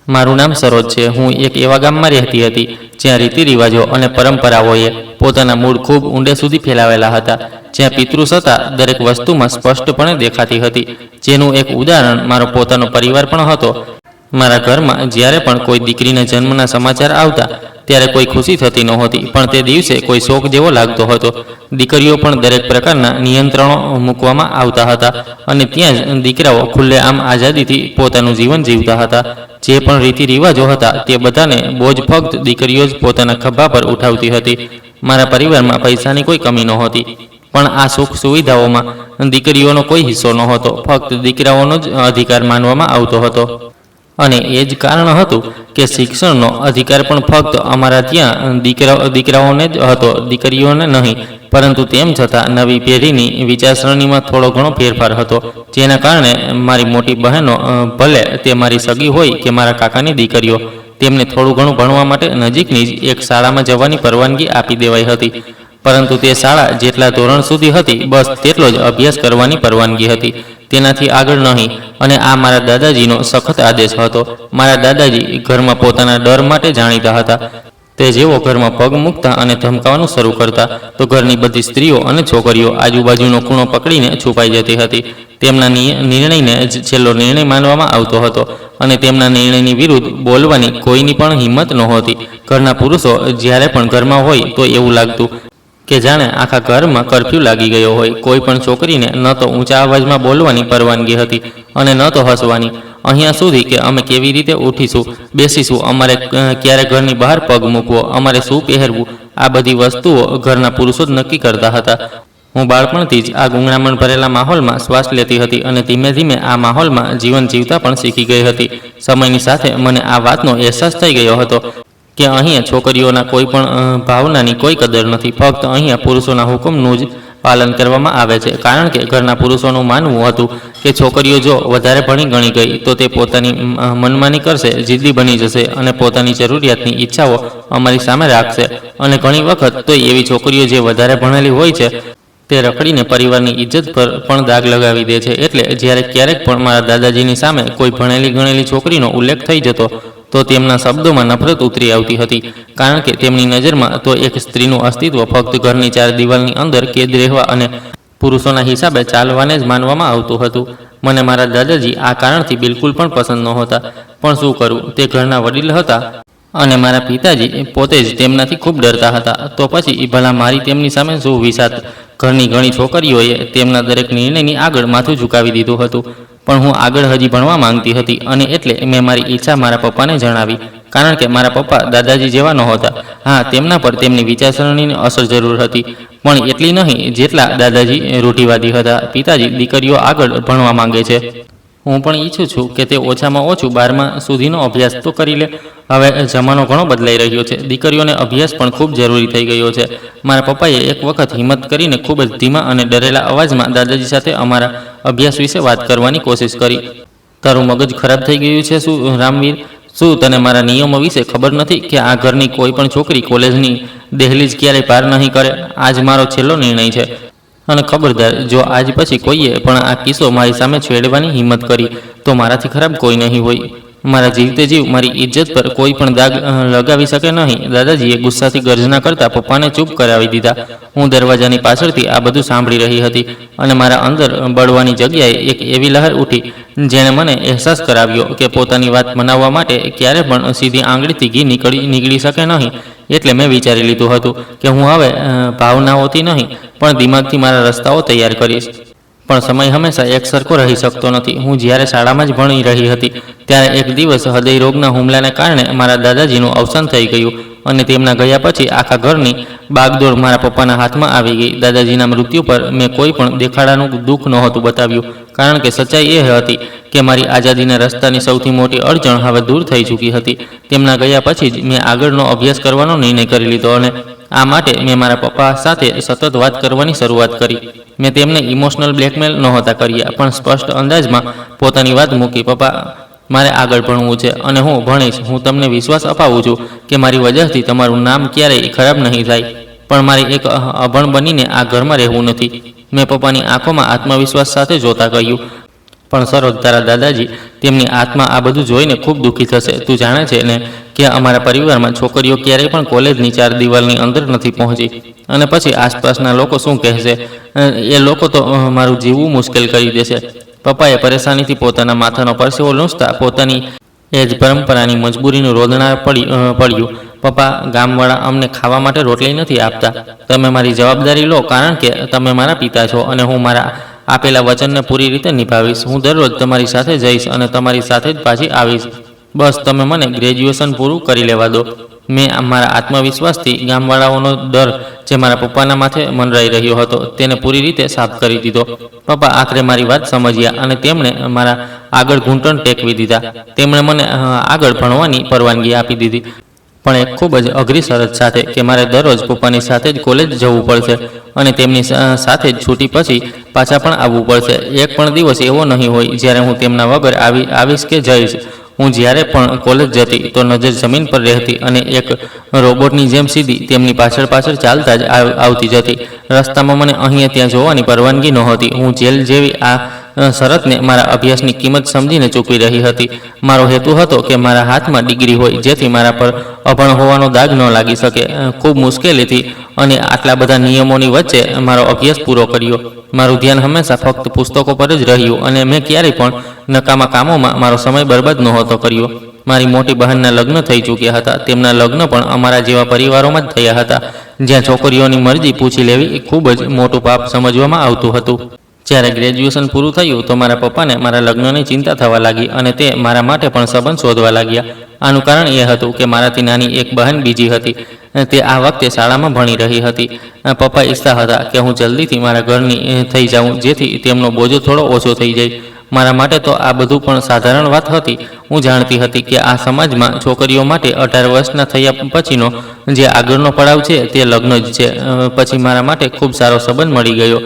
મારું નામ સરોજ છે। હું એક એવા ગામમાં રહેતી હતી જ્યાં રીતિરિવાજો અને પરંપરાઓએ પોતાના મૂળ ખૂબ ઊંડે સુધી ફેલાવેલા હતા, જ્યાં પિતૃસત્તા દરેક વસ્તુમાં સ્પષ્ટપણે દેખાતી હતી, જેનું એક ઉદાહરણ મારો પોતાનો પરિવાર પણ હતો। મારા ઘરમાં જ્યારે પણ કોઈ દીકરીના જન્મના સમાચાર આવતા ત્યારે કોઈ ખુશી થતી નહોતી, પણ તે દિવસે કોઈ શોક જેવો લાગતો હતો। દીકરીઓ પણ દરેક પ્રકારના નિયંત્રણો મૂકવામાં આવતા હતા અને ત્યાં જ દીકરાઓ ખુલ્લેઆમ આઝાદીથી પોતાનું જીવન જીવતા હતા। જે પણ રીતિ રિવાજો હતા તે બધાને બોજ ફક્ત દીકરીઓ જ પોતાના ખભા પર ઉઠાવતી હતી। મારા પરિવારમાં પૈસાની કોઈ કમી નહોતી, પણ આ સુખ સુવિધાઓમાં દીકરીઓનો કોઈ હિસ્સો નહોતો, ફક્ત દીકરાઓનો જ અધિકાર માનવામાં આવતો હતો। અને એ જ કારણ હતું કે શિક્ષણનો અધિકાર પણ ફક્ત અમારા ત્યાં દીકરાઓને જ હતો, દીકરીઓને નહીં। પરંતુ તેમ છતાં નવી પેઢીની વિચારસરણીમાં થોડો ઘણો ફેરફાર હતો, જેના કારણે મારી મોટી બહેનો, ભલે તે મારી સગી હોય કે મારા કાકાની દીકરીઓ, તેમને થોડું ઘણું ભણવા માટે નજીકની જ એક શાળામાં જવાની પરવાનગી આપી દેવાઈ હતી। પરંતુ તે શાળા જેટલા ધોરણ સુધી હતી બસ તેટલો જ અભ્યાસ કરવાની પરવાનગી હતી, તેનાથી આગળ નહીં। અને આ મારા દાદાજીનો સખત આદેશ હતો। મારા દાદાજી ઘરમાં પોતાના ડર માટે જાણીતા હતા। તે જેવો ઘરમાં પગ મૂકતા અને ધમકાવવાનું શરૂ કરતા તો ઘરની બધી સ્ત્રીઓ અને છોકરીઓ આજુબાજુનો ખૂણો પકડીને છુપાઈ જતી હતી। તેમના નિર્ણયને જ છેલ્લો નિર્ણય માનવામાં આવતો હતો અને તેમના નિર્ણયની વિરુદ્ધ બોલવાની કોઈની પણ હિંમત નહોતી। ઘરના પુરુષો જ્યારે પણ ઘરમાં હોય તો એવું લાગતું કે જાણે આખા ઘરમાં કરફ્યુ લાગી ગયો હોય। કોઈ પણ છોકરીને ન તો ઊંચા અવાજમાં બોલવાની પરવાનગી હતી અને ન તો હસવાની, અહીંયા સુધી કે અમે કેવી રીતે ઉઠીશું, બેસીશું, અમારે ક્યારે ઘરની બહાર પગ મૂકવો, અમારે શું પહેરવું, આ બધી વસ્તુઓ ઘરના પુરુષો જ નક્કી કરતા હતા। હું બાળપણથી જ આ ગુંગળામણ ભરેલા માહોલમાં શ્વાસ લેતી હતી અને ધીમે ધીમે આ માહોલમાં જીવન જીવતા પણ શીખી ગઈ હતી। સમયની સાથે મને આ વાતનો અહેસાસ થઈ ગયો હતો કે અહીંયા છોકરીઓના કોઈ પણ ભાવનાની કોઈ કદર નથી, ફક્ત અહીંયા પુરુષોના હુકમનું જ પાલન કરવામાં આવે છે। કારણ કે ઘરના પુરુષોનું માનવું હતું કે છોકરીઓ જો વધારે ભણી ગણી ગઈ તો તે પોતાની મનમાની કરશે, જિદ્દી બની જશે અને પોતાની જરૂરિયાતની ઈચ્છાઓ અમારી સામે રાખશે। અને ઘણી વખત તો એવી છોકરીઓ જે વધારે ભણેલી હોય છે તે રખડીને પરિવારની ઇજ્જત પર પણ દાગ લગાવી દે છે। એટલે જ્યારે ક્યારેક પણ મારા દાદાજીની સામે કોઈ ભણેલી ગણેલી છોકરીનો ઉલ્લેખ થઈ જતો તો તેમના શબ્દોમાં નફરત ઉતરી આવતી હતી, કારણ કે તેમની નજરમાં તો એક સ્ત્રીનું અસ્તિત્વ ફક્ત ઘરની ચાર દિવાલની અંદર કેદ રહેવા અને પુરુષોના હિસાબે ચાલવાને જ માનવામાં આવતું હતું। મને મારા દાદાજી આ કારણથી બિલકુલ પણ પસંદ નહોતા, પણ શું કરું, તે ઘરના વડીલ હતા અને મારા પિતાજી પોતે જ તેમનાથી ખૂબ ડરતા હતા। તો પછી ભલા મારી તેમની સામે શું વિસાત। ઘરની ઘણી છોકરીઓએ તેમના દરેક નિર્ણયની આગળ માથું ઝુકાવી દીધું હતું, પણ હું આગળ હજી ભણવા માંગતી હતી અને એટલે મેં મારી ઈચ્છા મારા પપ્પાને જણાવી, કારણ કે મારા પપ્પા દાદાજી જેવા નહોતા। હા, તેમના પર તેમની વિચારસરણીની અસર જરૂર હતી, પણ એટલી નહીં જેટલા દાદાજી રૂઢિવાદી હતા। પિતાજી દીકરીઓ આગળ ભણવા માંગે છે, હું પણ ઈચ્છું છું કે તે ઓછામાં ઓછું 12મા સુધીનો અભ્યાસ તો કરી લે। હવે જમાનો ઘણો બદલાઈ રહ્યો છે, દીકરીઓને અભ્યાસ પણ ખૂબ જરૂરી થઈ ગયો છે। મારા પપ્પાએ એક વખત હિંમત કરીને ખૂબ જ ધીમા અને ડરેલા અવાજમાં દાદાજી સાથે અમારા અભ્યાસ વિશે વાત કરવાની કોશિશ કરી। તારું મગજ ખરાબ થઈ ગયું છે શું રામવીર? શું તને મારા નિયમો વિશે ખબર નથી કે આ ઘરની કોઈ પણ છોકરી કોલેજની દહેલીજ ક્યારેય પાર નહીં કરે? આજ મારો છેલ્લો નિર્ણય છે અને ખબરદાર, જો આજ પછી કોઈએ પણ આ કિસ્સો મારી સામે છેડવાની હિંમત કરી તો મારાથી ખરાબ કોઈ નહીં હોય। મારા જીવતે જીવ મારી ઇજ્જત પર કોઈ પણ દાગ લગાવી શકે નહીં। દાદાજીએ ગુસ્સાથી ગર્જના કરતા પપ્પાને ચૂપ કરાવી દીધા। હું દરવાજાની પાછળથી આ બધું સાંભળી રહી હતી અને મારા અંદર બળવાની જગ્યાએ એક એવી લહેર ઉઠી જેણે મને અહેસાસ કરાવ્યો કે પોતાની વાત મનાવવા માટે ક્યારે પણ સીધી આંગળીથી ઘી નીકળી શકે નહીં। એટલે મેં વિચારી લીધું હતું કે હું હવે ભાવનાઓથી નહીં પણ દિમાગથી મારા રસ્તાઓ તૈયાર કરીશ। પણ સમય હંમેશા એક સરખો રહી શકતો નથી। હું જ્યારે શાળામાં જ ભણી રહી હતી ત્યારે એક દિવસ હૃદય રોગના હુમલાને કારણે મારા દાદાજીનું અવસાન થઈ ગયું અને તેમના ગયા પછી આખા ઘરની બાગદોડ મારા પપ્પાના હાથમાં આવી ગઈ। દાદાજીના મૃત્યુ પર મેં કોઈ પણ દેખાડાનું દુઃખ નહોતું બતાવ્યું, કારણ કે સચ્ચાઈ એ હતી કે મારી આઝાદીના રસ્તાની સૌથી મોટી અડચણ હવે દૂર થઈ ચૂકી હતી। તેમના ગયા પછી જ મેં આગળનો અભ્યાસ કરવાનો નિર્ણય કરી લીધો અને આ માટે મેં મારા પપ્પા સાથે સતત વાત કરવાની શરૂઆત કરી। મેં તેમને ઇમોશનલ બ્લેકમેલ નહોતા કર્યા, પણ સ્પષ્ટ અંદાજમાં પોતાની વાત મૂકી। પપ્પા, મારે આગળ ભણવું છે અને હું ભણીશ। હું તમને વિશ્વાસ અપાવું છું કે મારી વજહથી તમારું નામ ક્યારેય ખરાબ નહીં થાય, પણ મારી એક અભણ બનીને આ ઘરમાં રહેવું નથી। મેં પપ્પાની આંખોમાં આત્મવિશ્વાસ સાથે જોતા કહ્યું, પણ સરોજ, તારા દાદાજી, તેમની આત્મા આ બધું જોઈને ખૂબ દુઃખી થશે. તું જાણે છે ને કે અમારા પરિવારમાં છોકરીઓ ક્યારેય પણ કોલેજની 4 દિવાલની અંદર નથી પહોંચી. અને પછી આસપાસના લોકો શું કહેશે? એ લોકો તો મારું જીવવું મુશ્કેલ કરી દેશે. પપ્પાએ પરેશાનીથી પોતાના માથાનો પરસેવો લૂંછતા પોતાની એ જ પરંપરાની મજબૂરીનું રોદણા પડ્યું. પપ્પા, ગામવાળા અમને ખાવા માટે રોટલી નથી આપતા. તમે મારી જવાબદારી લો, કારણ કે તમે મારા પિતા છો અને હું મારા આપેલા વચનને પૂરી રીતે નિભાવીશ. હું દરરોજ તમારી સાથે જઈશ અને તમારી સાથે જ પાછી આવીશ. બસ તમે મને ગ્રેજ્યુએશન પૂરું કરી લેવા દો. મેં મારા આત્મવિશ્વાસથી ગામવાળાઓનો ડર જે મારા પપ્પાના માથે મંડરાઈ રહ્યો હતો તેને પૂરી રીતે સાફ કરી દીધો. પપ્પા આખરે મારી વાત સમજ્યા અને તેમણે મારા આગળ ઘૂંટણ ટેકવી દીધા. તેમણે મને આગળ ભણવાની પરવાનગી આપી દીધી, પણ એક ખૂબ જ અઘરી શરત સાથે કે મારે દરરોજ પપ્પાની સાથે જ કોલેજ જવું પડશે અને તેમની સાથે જ છૂટી પછી પાછા પણ આવવું પડશે. એક પણ દિવસ એવો નહીં હોય જ્યારે હું તેમના વગર આવીશ કે જઈશ. હું જ્યારે પણ કોલેજ જતી તો નજર જમીન પર રહેતી અને એક રોબોટની જેમ સીધી તેમની પાછળ પાછળ ચાલતા જ આવતી જતી. રસ્તામાં મને અહીંયા ત્યાં જોવાની પરવાનગી નહોતી. હું જેલ જેવી આ શરતને મારા અભ્યાસની કિંમત સમજીને ચૂકવી રહી હતી. મારો હેતુ હતો કે મારા હાથમાં ડિગ્રી હોય જેથી મારા પર અભણ હોવાનો દાગ ન લાગી શકે. ખૂબ મુશ્કેલીથી અને આટલા બધા નિયમોની વચ્ચે મારો અભ્યાસ પૂરો કર્યો. મારું ધ્યાન હંમેશા ફક્ત પુસ્તકો પર જ રહ્યું અને મેં ક્યારેય પણ નકામા કામોમાં મારો સમય બરબાદ નહોતો કર્યો. મારી મોટી બહેનના લગ્ન થઈ ચૂક્યા હતા. તેમના લગ્ન પણ અમારા જેવા પરિવારોમાં જ થયા હતા, જ્યાં છોકરીઓની મરજી પૂછી લેવી એ ખૂબ જ મોટું પાપ સમજવામાં આવતું હતું. જ્યારે ગ્રેજ્યુએશન પૂરું થયું તો મારા પપ્પાને મારા લગ્નની ચિંતા થવા લાગી અને તે મારા માટે પણ સંબંધ શોધવા લાગ્યા. આનું કારણ એ હતું કે મારાથી નાની એક બહેન બીજી હતી. તે આ વખતે શાળામાં ભણી રહી હતી. પપ્પા ઈચ્છતા હતા કે હું જલ્દીથી મારા ઘરની થઈ જાઉં જેથી તેમનો બોજો થોડો ઓછો થઈ જાય. મારા માટે તો આ બધું પણ સાધારણ વાત હતી. હું જાણતી હતી કે આ સમાજમાં છોકરીઓ માટે 18 વર્ષના થયા પછીનો જે આગળનો પડાવ છે તે લગ્ન જ છે. પછી મારા માટે ખૂબ સારો સંબંધ મળી ગયો.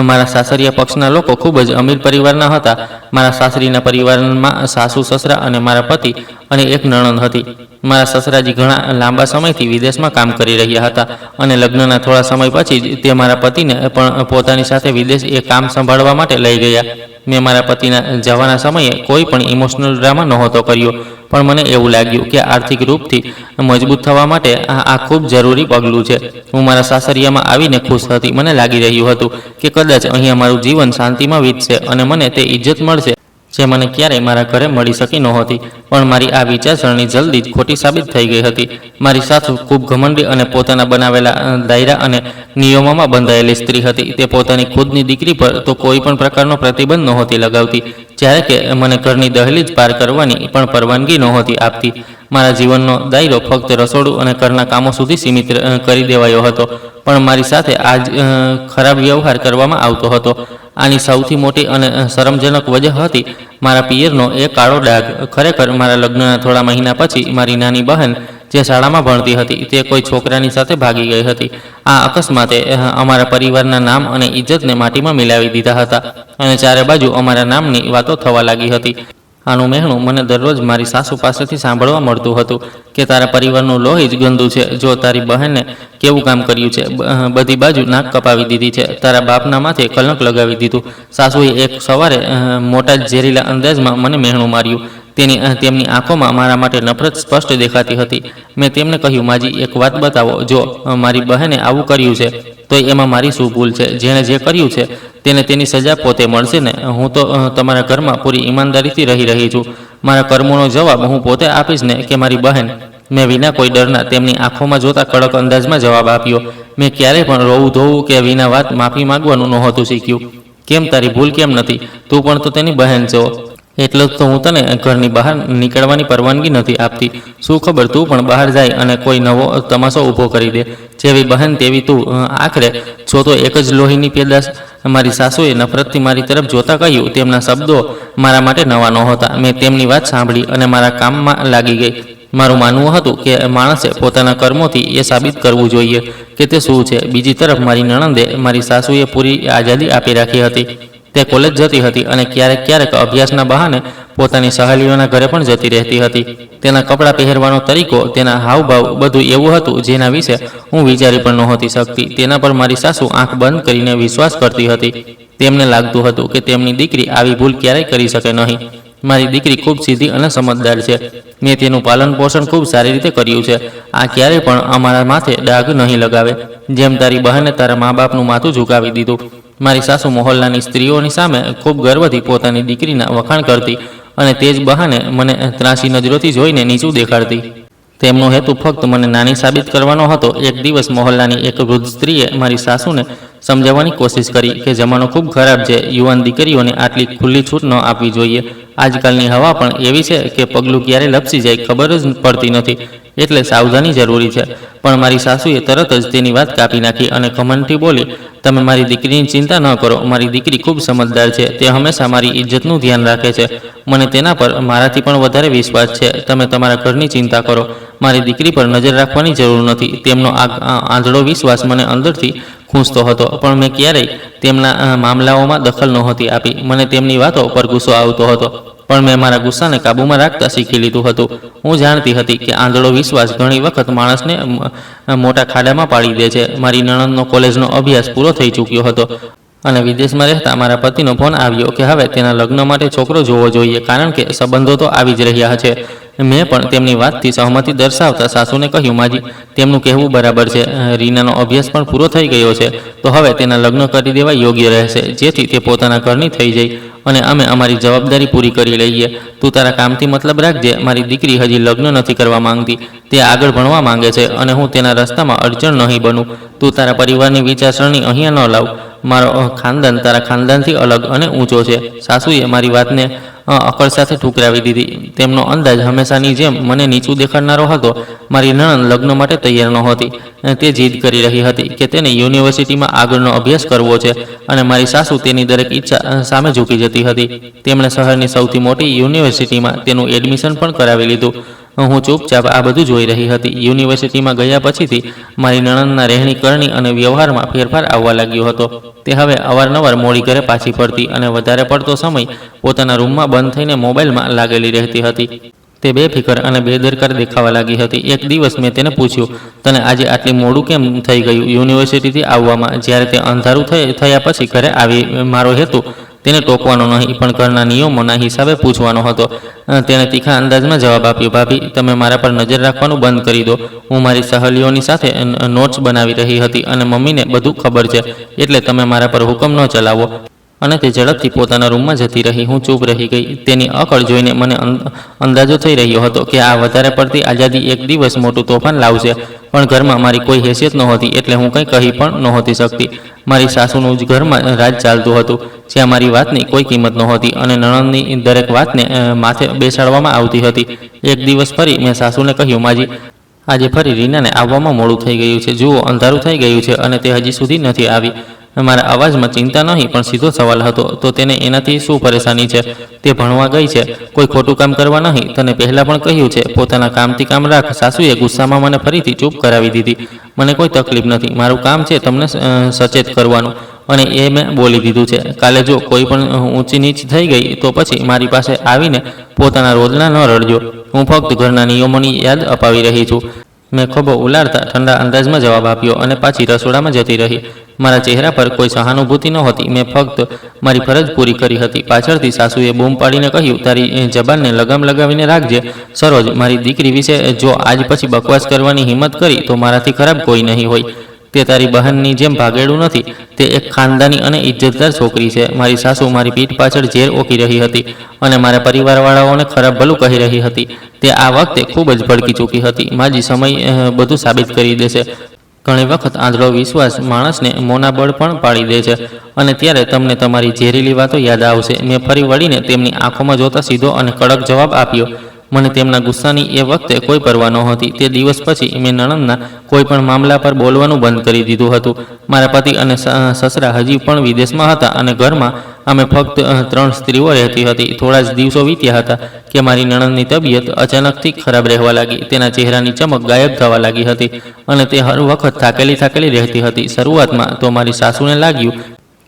મારા સાસરિયા પક્ષના લોકો ખૂબ જ અમીર પરિવારના હતા. મારા સાસરીના પરિવારમાં સાસુ, સસરા અને મારા પતિ અને એક નણંદ હતી. મારા સસરાજી ઘણા લાંબા સમયથી વિદેશમાં કામ કરી રહ્યા હતા અને લગ્નના થોડા સમય પછી જ તે મારા પતિને પણ પોતાની સાથે વિદેશ એ કામ સંભાળવા માટે લઈ ગયા. મેં મારા પતિના જવાના સમયે કોઈ પણ ઇમોશનલ ડ્રામા નહોતો કર્યો, પણ મને એવું લાગ્યું કે આર્થિક રૂપથી મજબૂત થવા માટે આ ખૂબ જરૂરી પગલું છે. હું મારા સાસરિયામાં આવીને ખુશ હતી. મને લાગી રહ્યું હતું કે કદાચ અહીંયા મારું જીવન શાંતિમાં વીતશે અને મને તે ઇજ્જત મળશે જે મને ક્યારેય મારા ઘરે મળી શકી નહોતી. પણ મારી આ વિચારસરણી જલ્દી જ ખોટી સાબિત થઈ ગઈ હતી. મારી સાસુ ખૂબ ઘમંડી અને પોતાના બનાવેલા દાયરા અને નિયમોમાં બંધાયેલી સ્ત્રી હતી. તે પોતાની ખુદની દીકરી પર તો કોઈ પણ પ્રકારનો પ્રતિબંધ નહોતી લગાવતી, જ્યારે કે મને ઘરની દહેલીજ પાર કરવાની પણ પરવાનગી નહોતી આપતી. મારા જીવનનો દાયરો ફક્ત રસોડું અને ઘરના કામો સુધી સીમિત કરી દેવાયો હતો, પણ મારી સાથે આ જ ખરાબ વ્યવહાર કરવામાં આવતો હતો. આની સૌથી મોટી અને શરમજનક વજહ હતી મારા પિયરનો એ કાળો ડાઘ. ખરેખર મારા લગ્નના થોડા મહિના પછી મારી નાની બહેન જે શાળામાં ભણતી હતી તે કોઈ છોકરાની સાથે ભાગી ગઈ હતી. આ અકસ્માતે અમારા પરિવારના નામ અને ઇજ્જતને માટીમાં મિલાવી દીધા હતા અને ચારે બાજુ અમારા નામની વાતો થવા લાગી હતી. આનું મહેણું મને દરરોજ મારી સાસુ પાસેથી સાંભળવા મળતું હતું કે તારા પરિવારનું લોહી જ ગંદુ છે. જો તારી બહેને કેવું કામ કર્યું છે, બધી બાજુ નાક કપાવી દીધી છે, તારા બાપના માથે કલંક લગાવી દીધું. સાસુએ એક સવારે મોટા જ ઝેરીલા અંદાજમાં મને મહેણું માર્યું. તેમની આંખોમાં મારા માટે નફરત સ્પષ્ટ દેખાતી હતી. મેં તેમને કહ્યું, માજી, એક વાત બતાવો. જો મારી બહેને આવું કર્યું છે તો એમાં મારી શું ભૂલ છે? જેણે જે કર્યું છે તેને તેની સજા પોતે મળશે ને. હું તો તમારા ઘરમાં પૂરી ઈમાનદારીથી રહી છું. મારા કર્મોનો જવાબ હું પોતે આપીશ ને કે મારી બહેન? મેં વિના કોઈ ડરના તેમની આંખોમાં જોતા કડક અંદાજમાં જવાબ આપ્યો. મેં ક્યારેય પણ રોવું ધોવું કે વિના વાત માફી માંગવાનું નહોતું શીખ્યું. કેમ, તારી ભૂલ કેમ નથી? તું પણ તો તેની બહેન છો. એટલે જ તો હું તને ઘરની બહાર નીકળવાની પરવાનગી નથી આપતી. શું ખબર તું પણ બહાર જાય અને કોઈ નવો તમાશો ઊભો કરી દે. જેવી બહેન તેવી તું. આખરે છો તો એક જ લોહીની પેદાશ. મારી સાસુએ નફરતથી મારી તરફ જોતા કહ્યું. તેમના શબ્દો મારા માટે નવા નહોતા. મેં તેમની વાત સાંભળી અને મારા કામમાં લાગી ગઈ. મારું માનવું હતું કે માણસે પોતાના કર્મોથી એ સાબિત કરવું જોઈએ કે તે શું છે. બીજી તરફ મારી નણંદે મારી સાસુએ પૂરી આઝાદી આપી રાખી હતી. તે કોલેજ જતી હતી અને ક્યારેક ક્યારેક અભ્યાસના બહાને પોતાની સહેલીઓના ઘરે પણ જતી રહેતી હતી. તેના કપડાં પહેરવાનો તરીકો, તેના હાવભાવ બધું એવું હતું જેના વિશે હું વિચારી પણ નહોતી શકતી. તેના પર મારી સાસુ આંખ બંધ કરીને વિશ્વાસ કરતી હતી. તેમને લાગતું હતું કે તેમની દીકરી આવી ભૂલ ક્યારેય કરી શકે નહીં. મારી દીકરી ખૂબ સીધી અને સમજદાર છે. મેં તેનું પાલન પોષણ ખૂબ સારી રીતે કર્યું છે. આ ક્યારેય પણ અમારા માથે ડાઘ નહીં લગાવે, જેમ તારી બહેને તારા મા બાપનું માથું ઝુકાવી દીધું. મારી સાસુ મહોલ્લાની સ્ત્રીઓની સામે ખૂબ ગર્વથી પોતાની દીકરીના વખાણ કરતી અને તે જ બહાને મને ત્રાસી નજરોથી જોઈને નીચું દેખાડતી. તેમનો હેતુ ફક્ત મને નાની સાબિત કરવાનો હતો. એક દિવસ મહોલ્લાની એક વૃદ્ધ સ્ત્રીએ મારી સાસુને સમજાવવાની કોશિશ કરી કે જમાનો ખૂબ ખરાબ છે, યુવાન દીકરીઓને આટલી ખુલ્લી છૂટ ન આપવી જોઈએ. આજકાલની હવા પણ એવી છે કે પગલું ક્યારે લપસી જાય ખબર જ પડતી નથી, એટલે સાવધાની જરૂરી છે. પણ મારી સાસુએ તરત જ તેની વાત કાપી નાખી અને ઘમંડથી બોલી, તમે મારી દીકરીની ચિંતા ન કરો. મારી દીકરી ખૂબ સમજદાર છે. તે હંમેશા મારી ઇજ્જતનું ધ્યાન રાખે છે. મને તેના પર મારાથી પણ વધારે વિશ્વાસ છે. તમે તમારા ઘરની ચિંતા કરો. મારી દીકરી પર નજર રાખવાની જરૂર નથી. તેમનો આ આંધળો વિશ્વાસ મને અંદરથી ખૂંચતો હતો, પણ મેં ક્યારેય તેમના મામલાઓમાં દખલ નહોતી આપી. મને તેમની વાતો પર ગુસ્સો આવતો હતો, પણ મેં મારા ગુસ્સાને કાબૂમાં રાખતા શીખી લીધું હતું. હું જાણતી હતી કે આંધળો વિશ્વાસ ઘણી વખત માણસને મોટા ખાડામાં પાડી દે છે. મારી નણંદનો કોલેજનો અભ્યાસ પૂરો થઈ ચૂક્યો હતો અને વિદેશમાં રહેતા મારા પતિનો ફોન આવ્યો કે હવે તેના લગ્ન માટે છોકરો જોવો જોઈએ, કારણ કે સંબંધો તો આવી જ રહ્યા છે. મેં પણ તેમની વાતથી સહમતિ દર્શાવતા સાસુને કહ્યું, માજી, તેમનું કહેવું બરાબર છે. રીનાનો અભ્યાસ પણ પૂરો થઈ ગયો છે, તો હવે તેના લગ્ન કરી દેવા યોગ્ય રહેશે, જેથી તે પોતાના ઘરની થઈ જાય અને અમે અમારી જવાબદારી પૂરી કરી લઈએ. તું તારા કામથી મતલબ રાખજે. મારી દીકરી હજી લગ્ન નથી કરવા માંગતી, તે આગળ ભણવા માંગે છે અને હું તેના રસ્તામાં અડચણ નહીં બનું. તું તારા પરિવારની વિચારસરણી અહીંયા ન લાવ. મારો ખાનદાન તારા ખાનદાનથી અલગ અને ઊંચો છે. સાસુએ મારી વાતને અકળ સાથે ઠુકરાવી દીધી. તેમનો અંદાજ હંમેશાની જેમ મને નીચું દેખાડનારો હતો. મારી નણંદ લગ્ન માટે તૈયાર નહોતી. તે જીદ કરી રહી હતી કે તેને યુનિવર્સિટીમાં આગળનો અભ્યાસ કરવો છે અને મારી સાસુ તેની દરેક ઈચ્છા સામે ઝૂકી જતી હતી. તેમણે શહેરની સૌથી મોટી યુનિવર્સિટીમાં તેનું એડમિશન પણ કરાવી લીધું. હું ચૂપચાપ આ બધું જોઈ રહી હતી. યુનિવર્સિટીમાં ગયા પછીથી મારી નણંદના રહેણી કરણી અને વ્યવહારમાં ફેરફાર આવવા લાગ્યો હતો. તે હવે અવારનવાર મોડી ઘરે પાછી ફરતી અને વધારે પડતો સમય પોતાના રૂમમાં બંધ થઈને મોબાઈલમાં લાગેલી રહેતી હતી. તે બેફિકર અને બેદરકાર દેખાવા લાગી હતી. એક દિવસ મેં તેને પૂછ્યું, તને આજે આટલી મોડું કેમ થઈ ગયું યુનિવર્સિટીથી આવવામાં, જ્યારે તે અંધારું થયા પછી ઘરે આવી? મારો હેતુ તેને ટોકવાનો નહીં, પણ ઘરના નિયમોના હિસાબે પૂછવાનો હતો. તેણે તીખા અંદાજમાં જવાબ આપ્યો, ભાભી, તમે મારા પર નજર રાખવાનું બંધ કરી દો. હું મારી સહેલીઓની સાથે નોટ્સ બનાવી રહી હતી અને મમ્મીને બધું ખબર છે, એટલે તમે મારા પર હુકમ ન ચલાવો. અને તે ઝડપથી પોતાના રૂમમાં જતી રહી. હું ચૂપ રહી ગઈ. તેની અકળ જોઈને મને અંદાજો થઈ રહ્યો હતો કે આ વધારે પડતી આઝાદી એક દિવસ મોટું તોફાન લાવશે. પણ ઘરમાં મારી કોઈ હેસિયત નહોતી, એટલે હું કંઈ કહી પણ નહોતી શકતી. મારી સાસુનું જ ઘરમાં રાજ ચાલતું હતું, જ્યાં મારી વાતની કોઈ કિંમત નહોતી અને નણંદની દરેક વાતને માથે બેસાડવામાં આવતી હતી. એક દિવસ ફરી મેં સાસુને કહ્યું, માજી, આજે ફરી રીનાને આવવામાં મોડું થઈ ગયું છે. જુઓ, અંધારું થઈ ગયું છે અને તે હજી સુધી નથી આવી. મારા અવાજમાં ચિંતા નહીં, પણ સીધો સવાલ હતો. તો તેને એનાથી શું પરેશાની છે? તે ભણવા ગઈ છે, કોઈ ખોટું કામ કરવા નહીં. તને પહેલાં પણ કહ્યું છે, પોતાના કામથી કામ રાખ. સાસુએ ગુસ્સામાં મને ફરીથી ચૂપ કરાવી દીધી. મને કોઈ તકલીફ નથી. મારું કામ છે તમને સચેત કરવાનું, અને એ મેં બોલી દીધું છે. કાલે જો કોઈ પણ ઊંચી નીચ થઈ ગઈ તો પછી મારી પાસે આવીને પોતાના રોદણા ન રડજો. હું ફક્ત ઘરના નિયમોની યાદ અપાવી રહી છું. મેં ખભો ઉલાળતા ઠંડા અંદાજમાં જવાબ આપ્યો અને પાછી રસોડામાં જતી રહી. મારા ચહેરા પર કોઈ સહાનુભૂતિ નહોતી. મેં ફક્ત મારી ફરજ પૂરી કરી હતી. પાછળથી સાસુએ બૂમ પાડીને કહ્યું, તારી જબાનને લગામ લગાવીને રાખજે. સરોજ, મારી દીકરી વિશે જો આજ પછી બકવાસ કરવાની હિંમત કરી તો મારાથી ખરાબ કોઈ નહીં હોય. તે તારી બહેનની જેમ ભાગેડું નથી. તે એક ખાનદાની અને ઇજ્જતદાર છોકરી છે. મારી સાસુ મારી પીઠ પાછળ ઝેર ઓકી રહી હતી અને મારા પરિવારવાળાઓને ખરાબ ભલું કહી રહી હતી. તે આ વખતે ખૂબ જ ભડકી ચૂકી હતી. માજી, સમય બધું સાબિત કરી દેશે. ઘણી વખત આંધળો વિશ્વાસ માણસને મોના બળ પણ પાડી દે છે અને ત્યારે તમને તમારી ઝેરીલી વાતો યાદ આવશે. મેં ફરી વળીને તેમની આંખોમાં જોતા સીધો અને કડક જવાબ આપ્યો. મને તેમના ગુસ્સાની એ વખતે કોઈ પરવા નહોતી. તે દિવસ પછી મેં નણંદના કોઈ પણ મામલા પર બોલવાનું બંધ કરી દીધું હતું. મારા પતિ અને સસરા હજી પણ વિદેશમાં હતા અને ઘરમાં અમે ફક્ત 3 સ્ત્રીઓ રહેતી હતી. થોડા જ દિવસો વીત્યા હતા કે મારી નણંદની તબિયત અચાનકથી ખરાબ રહેવા લાગી. તેના ચહેરાની ચમક ગાયબ થવા લાગી હતી અને તે હર વખત થાકેલી રહેતી હતી. શરૂઆતમાં તો મારી સાસુને લાગ્યું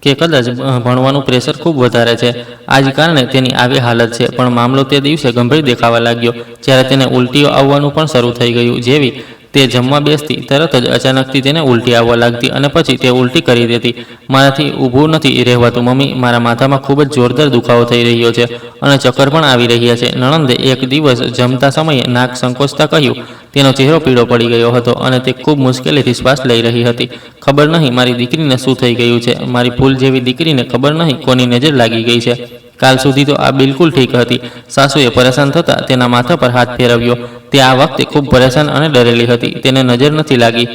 કે કદાચ ભણવાનું પ્રેશર ખૂબ વધારે છે, આ જ કારણે તેની આવી હાલત છે. પણ મામલો તે દિવસે ગંભીર દેખાવા લાગ્યો જ્યારે તેને ઉલટીઓ આવવાનું પણ શરૂ થઈ ગયું. જેવી તે જમવા બેસતી તરત જ અચાનકથી તેને ઉલટી આવવા લાગતી અને પછી તે ઉલટી કરી દેતી. મારાથી ઊભું નથી રહેવાતું મમ્મી, મારા માથામાં ખૂબ જ જોરદાર દુખાવો થઈ રહ્યો છે અને ચક્કર પણ આવી રહ્યા છે. નણંદે એક દિવસ જમતા સમયે નાક સંકોચતા કહ્યું. તેનો ચહેરો પીળો પડી ગયો હતો અને તે ખૂબ મુશ્કેલીથી શ્વાસ લઈ રહી હતી. ખબર નહીં મારી દીકરીને શું થઈ ગયું છે. મારી ફૂલ જેવી દીકરીને ખબર નહીં કોની નજર લાગી ગઈ છે. કાલ સુધી તો આ બિલકુલ ઠીક હતી. સાસુએ પરેશાન થતાં તેના માથા પર હાથ ફેરવ્યો. તે આ વખતે ખૂબ પરેશાન અને ડરેલી હતી. તેને નજર નથી લાગી.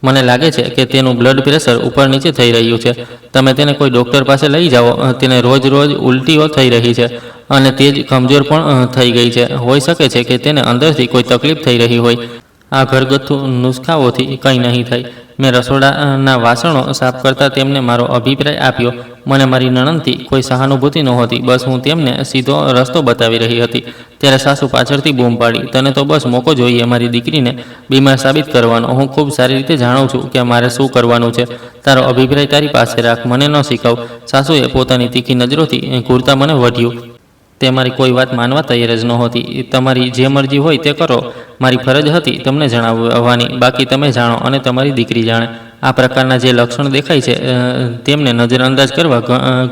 મને લાગે છે કે તેનું બ્લડ પ્રેશર ઉપર નીચે થઈ રહ્યું છે. તમે તેને કોઈ ડૉક્ટર પાસે લઈ જાઓ. તેને રોજ ઉલટીઓ થઈ રહી છે અને તે જ કમજોર પણ થઈ ગઈ છે. હોઈ શકે છે કે તેને અંદરથી કોઈ તકલીફ થઈ રહી હોય. આ ઘરગથ્થુ નુસ્ખાઓથી કંઈ નહીં થાય. મેં રસોડાના વાસણો સાફ કરતાં તેમને મારો અભિપ્રાય આપ્યો. મને મારી નણંદથી કોઈ સહાનુભૂતિ નહોતી. બસ હું તેમને સીધો રસ્તો બતાવી રહી હતી. ત્યારે સાસુ પાછળથી બૂમ પાડી, તને તો બસ મોકો જોઈએ મારી દીકરીને બીમાર સાબિત કરવાનો. હું ખૂબ સારી રીતે જાણું છું કે મારે શું કરવાનું છે. તારો અભિપ્રાય તારી પાસે રાખ, મને ન શીખવ. સાસુએ પોતાની તીખી નજરોથી ઘૂરતા મને વઢ્યું. તે મારી કોઈ વાત માનવા તૈયાર જ નહોતી. તમારી જે મરજી હોય તે કરો. મારી ફરજ હતી તમને જણાવવાની. બાકી તમે જાણો અને તમારી દીકરી જાણે. આ પ્રકારના જે લક્ષણ દેખાય છે તેમને નજરઅંદાજ કરવા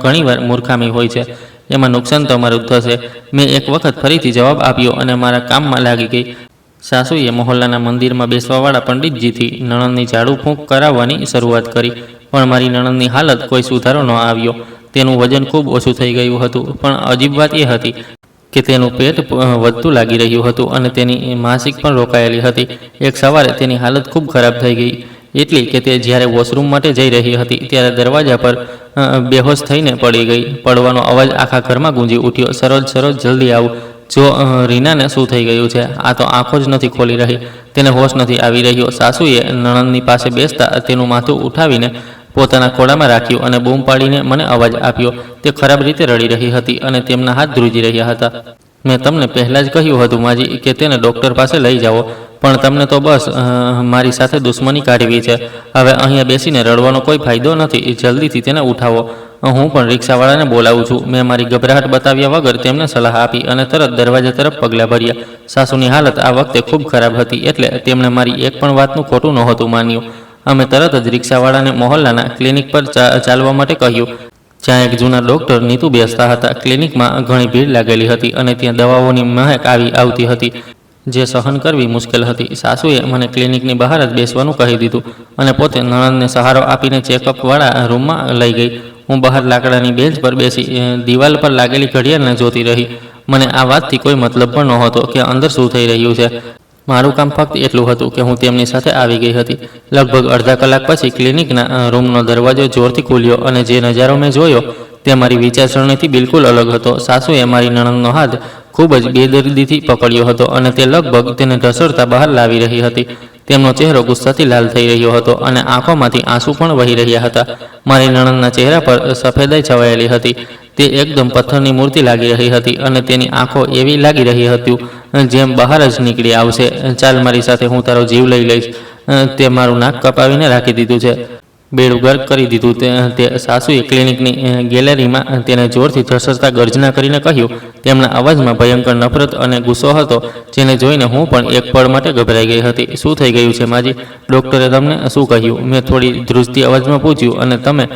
ઘણીવાર મૂર્ખામી હોય છે. એમાં નુકસાન તમારું થશે. મેં એક વખત ફરીથી જવાબ આપ્યો અને મારા કામમાં લાગી ગઈ. સાસુએ મહોલ્લાના મંદિરમાં બેસવાવાળા પંડિતજીથી નણંદની ઝાડુ ફૂંક કરાવવાની શરૂઆત કરી. પણ મારી નણંદની હાલત કોઈ સુધારો ન આવ્યો. તેનું વજન ખૂબ ઓછું થઈ ગયું હતું. પણ અજીબ વાત એ હતી કે તેનું પેટ વધતું લાગી રહ્યું હતું અને તેની માસિક પણ રોકાયેલી હતી. એક સવારે તેની હાલત ખૂબ ખરાબ થઈ ગઈ. એટલી કે તે જ્યારે વોશરૂમ માટે જઈ રહી હતી ત્યારે દરવાજા પર બેહોશ થઈને પડી ગઈ. પડવાનો અવાજ આખા ઘરમાં ગુંજી ઉઠ્યો. સરોજ જલ્દી આવો. જો રીનાને શું થઈ ગયું છે? આ તો આંખો જ નથી ખોલી રહી. તેને હોશ નથી આવી રહ્યો. સાસુએ નણંદની પાસે બેસતા તેનું માથું ઉઠાવીને પોતાના ખોળામાં રાખ્યું અને બૂમ પાડીને મને અવાજ આપ્યો. તે ખરાબ રીતે રડી રહી હતી અને તેમના હાથ ધ્રુજી રહ્યા હતા. મેં તમને પહેલાં જ કહ્યું હતું માજી કે તેને ડૉક્ટર પાસે લઈ જાઓ, પણ તમને તો બસ મારી સાથે દુશ્મની કાઢવી છે. હવે અહીંયા બેસીને રડવાનો કોઈ ફાયદો નથી. જલ્દીથી તેને ઉઠાવો. હું પણ રિક્ષાવાળાને બોલાવું છું. મેં મારી ગભરાટ બતાવ્યા વગર તેમને સલાહ આપી અને તરત દરવાજા તરફ પગલાં ભર્યા. સાસુની હાલત આ વખતે ખૂબ ખરાબ હતી એટલે તેમણે મારી એક પણ વાતનું ખોટું નહોતું માન્યું. અમે તરત જ રિક્ષાવાળાને મોહલ્લાના ક્લિનિક પર ચાલવા માટે કહ્યું, જ્યાં એક જૂના ડૉક્ટર નીતુ બેસતા હતા. ક્લિનિકમાં ઘણી ભીડ લાગેલી હતી અને ત્યાં દવાઓની મહેક આવતી હતી જે સહન કરવી મુશ્કેલ હતી. સાસુએ મને ક્લિનિકની બહાર જ બેસવાનું કહી દીધું અને પોતે નણંદને સહારો આપીને ચેકઅપવાળા રૂમમાં લઈ ગઈ. હું બહાર લાકડાની બેન્ચ પર બેસી દિવાલ પર લાગેલી ઘડિયાળને જોતી રહી. મને આ વાતથી કોઈ મતલબ પણ નહોતો કે અંદર શું થઈ રહ્યું છે. મારું કામ ફક્ત એટલું હતું કે હું તેમની સાથે આવી ગઈ હતી. લગભગ અડધા કલાક પછી ક્લિનિકના રૂમનો દરવાજો જોરથી ખુલ્યો અને જે નજારો મેં જોયો તે મારી વિચારસરણીથી બિલકુલ અલગ હતો. સાસુએ મારી નણંદનો હાથ ખૂબ જ બેદર્દીથી પકડ્યો હતો અને તે લગભગ તેને ઢસડતા બહાર લાવી રહી હતી. તેમનો ચહેરો ગુસ્સાથી લાલ થઈ રહ્યો હતો અને આંખોમાંથી આંસુ પણ વહી રહ્યા હતા. મારી નણંદના ચહેરા પર સફેદાઈ છવાયેલી હતી. તે એકદમ પથ્થરની મૂર્તિ લાગી રહી હતી અને તેની આંખો એવી લાગી રહી હતી જેમ બહાર જ નીકળી આવશે. ચાલ મારી સાથે, હું તારો જીવ લઈ લઈશ. તે મારું નાક કપાવીને રાખી દીધું છે, બેડું ગર્ક કરી દીધું. તે સાસુએ ક્લિનિકની ગેલેરીમાં તેને જોરથી ઢસડતા ગર્જના કરીને કહ્યું. તેમના અવાજમાં ભયંકર નફરત અને ગુસ્સો હતો જેને જોઈને હું પણ એક પળ માટે ગભરાઈ ગઈ હતી. શું થઈ ગયું છે માજી? ડૉક્ટરે તમને શું કહ્યું? મેં થોડી ધ્રુજતી અવાજમાં પૂછ્યું. અને તમે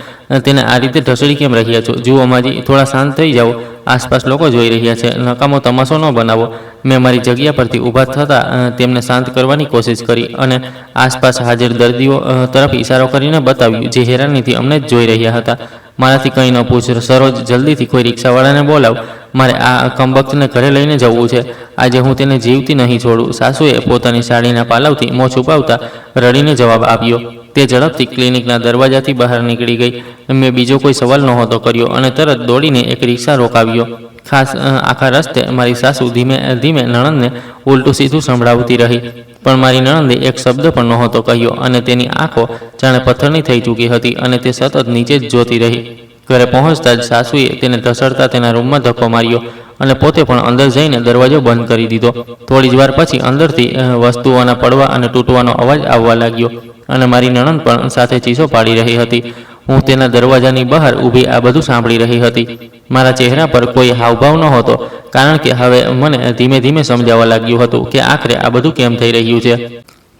તેને આ રીતે ઢસડી કેમ રહ્યા છો? જુઓ માજી, થોડા શાંત થઈ જાઓ. આસપાસ લોકો જોઈ રહ્યા છે. નકામો તમાશો ન બનાવો. મેં મારી જગ્યા પરથી ઊભા થતાં તેમને શાંત કરવાની કોશિશ કરી અને આસપાસ હાજર દર્દીઓ તરફ ઇશારો કરીને બતાવ્યું જે હેરાનીથી અમને જ જોઈ રહ્યા હતા. મારાથી કંઈ ન પૂછ સરોજ, જલ્દીથી કોઈ રિક્ષાવાળાને બોલાવ. મારે આ કમબખ્તને ઘરે લઈને જવું છે. આજે હું તેને જીવતી નહીં છોડું. સાસુએ પોતાની સાડીના પાલવથી મોં છુપાવતા રડીને જવાબ આપ્યો. તે ઝડપથી ક્લિનિકના દરવાજાથી બહાર નીકળી ગઈ. મેં બીજો કોઈ સવાલ નહોતો કર્યો અને તરત દોડીને એક રિક્ષા રોકાવ્યો. ખાસ આખા રસ્તે મારી સાસુ ધીમે ધીમે નણંદને ઉલટું સીધું સંભળાવતી રહી, પણ મારી નણંદે એક શબ્દ પણ નહોતો કહ્યો અને તેની આંખો જાણે પથ્થરની થઈ ચૂકી હતી અને તે સતત નીચે જ જોતી રહી. ઘરે પહોંચતા જ સાસુએ તેને ઢસડતા તેના રૂમમાં ધક્કો માર્યો અને પોતે પણ અંદર જઈને દરવાજો બંધ કરી દીધો. થોડી જ વાર પછી અંદરથી વસ્તુઓના પડવા અને તૂટવાનો અવાજ આવવા લાગ્યો અને મારી નણંદ પણ સાથે ચીસો પાડી રહી હતી. હું તેના દરવાજાની બહાર ઊભી આ બધું સાંભળી રહી હતી. મારા ચહેરા પર કોઈ હાવભાવ નહોતો, કારણ કે હવે મને ધીમે ધીમે સમજાવવા લાગ્યું હતું કે આખરે આ બધું કેમ થઈ રહ્યું છે.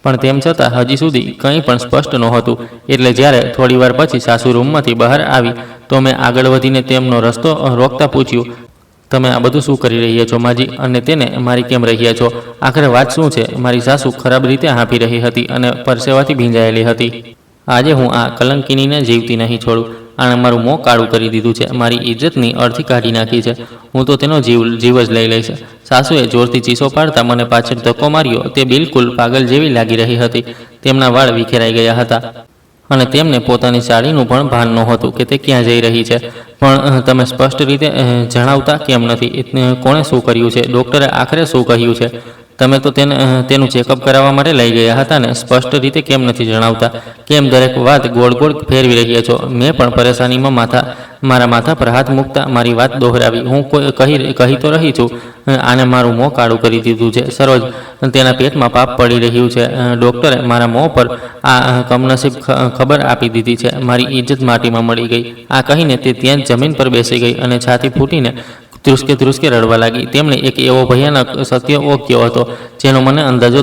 પણ તેમ છતાં હજી સુધી કંઈ પણ સ્પષ્ટ નહોતું. એટલે જ્યારે થોડીવાર પછી સાસુ રૂમમાંથી બહાર આવી તો મેં આગળ વધીને તેમનો રસ્તો રોકતા પૂછ્યું, તમે આ બધું શું કરી રહ્યા છો માજી, અને તેને મારી કેમ રહ્યા છો? આખરે વાત શું છે? મારી સાસુ ખરાબ રીતે હાંફી રહી હતી અને પરસેવાથી ભીંજાયેલી હતી. આજે હું આ કલંકિનીને જીવતી નહીં છોડું. આણે મારું મોં કાળું કરી દીધું છે, મારી ઇજ્જતની અડધી કાઢી નાખી છે. હું તો તેનો જીવ જ લઈ લઈશ. સાસુએ જોરથી ચીસો પાડતા મને પાછળ ધક્કો માર્યો. તે બિલકુલ પાગલ જેવી લાગી રહી હતી. તેમના વાળ વિખેરાઈ ગયા હતા અને તેમને પોતાની સાડીનું પણ ભાન નહોતું કે તે ક્યાં જઈ રહી છે. પણ તમે સ્પષ્ટ રીતે જણાવતા કેમ નથી? કોણે શું કર્યું છે? ડૉક્ટરે આખરે શું કહ્યું છે? તમે તો તેનું ચેકઅપ કરાવવા માટે લઈ ગયા હતા ને? સ્પષ્ટ રીતે કેમ નથી જણાવતા? કેમ દરેક વાત ગોળ ગોળ ફેરવી રહ્યા છો? મેં પણ પરેશાનીમાં મારા માથા પર હાથ મૂકતા મારી વાત દોહરાવી. હું કહી તો રહી છું, આને મારું મોં કાળું કરી દીધું છે. સરોજ, તેના પેટમાં પાપ પડી રહ્યું છે. ડૉક્ટરે મારા મોં પર આ કમનસીબ ખબર આપી દીધી છે. મારી ઇજ્જત માટીમાં મળી ગઈ. આ કહીને તે ત્યાં જ જમીન પર બેસી ગઈ અને છાતી ફૂટીને ધ્રુસકે રડવા લાગી. તેમણે એક એવો ભયાનક સત્ય ઓક્યો હતો જેનો મને અંદાજો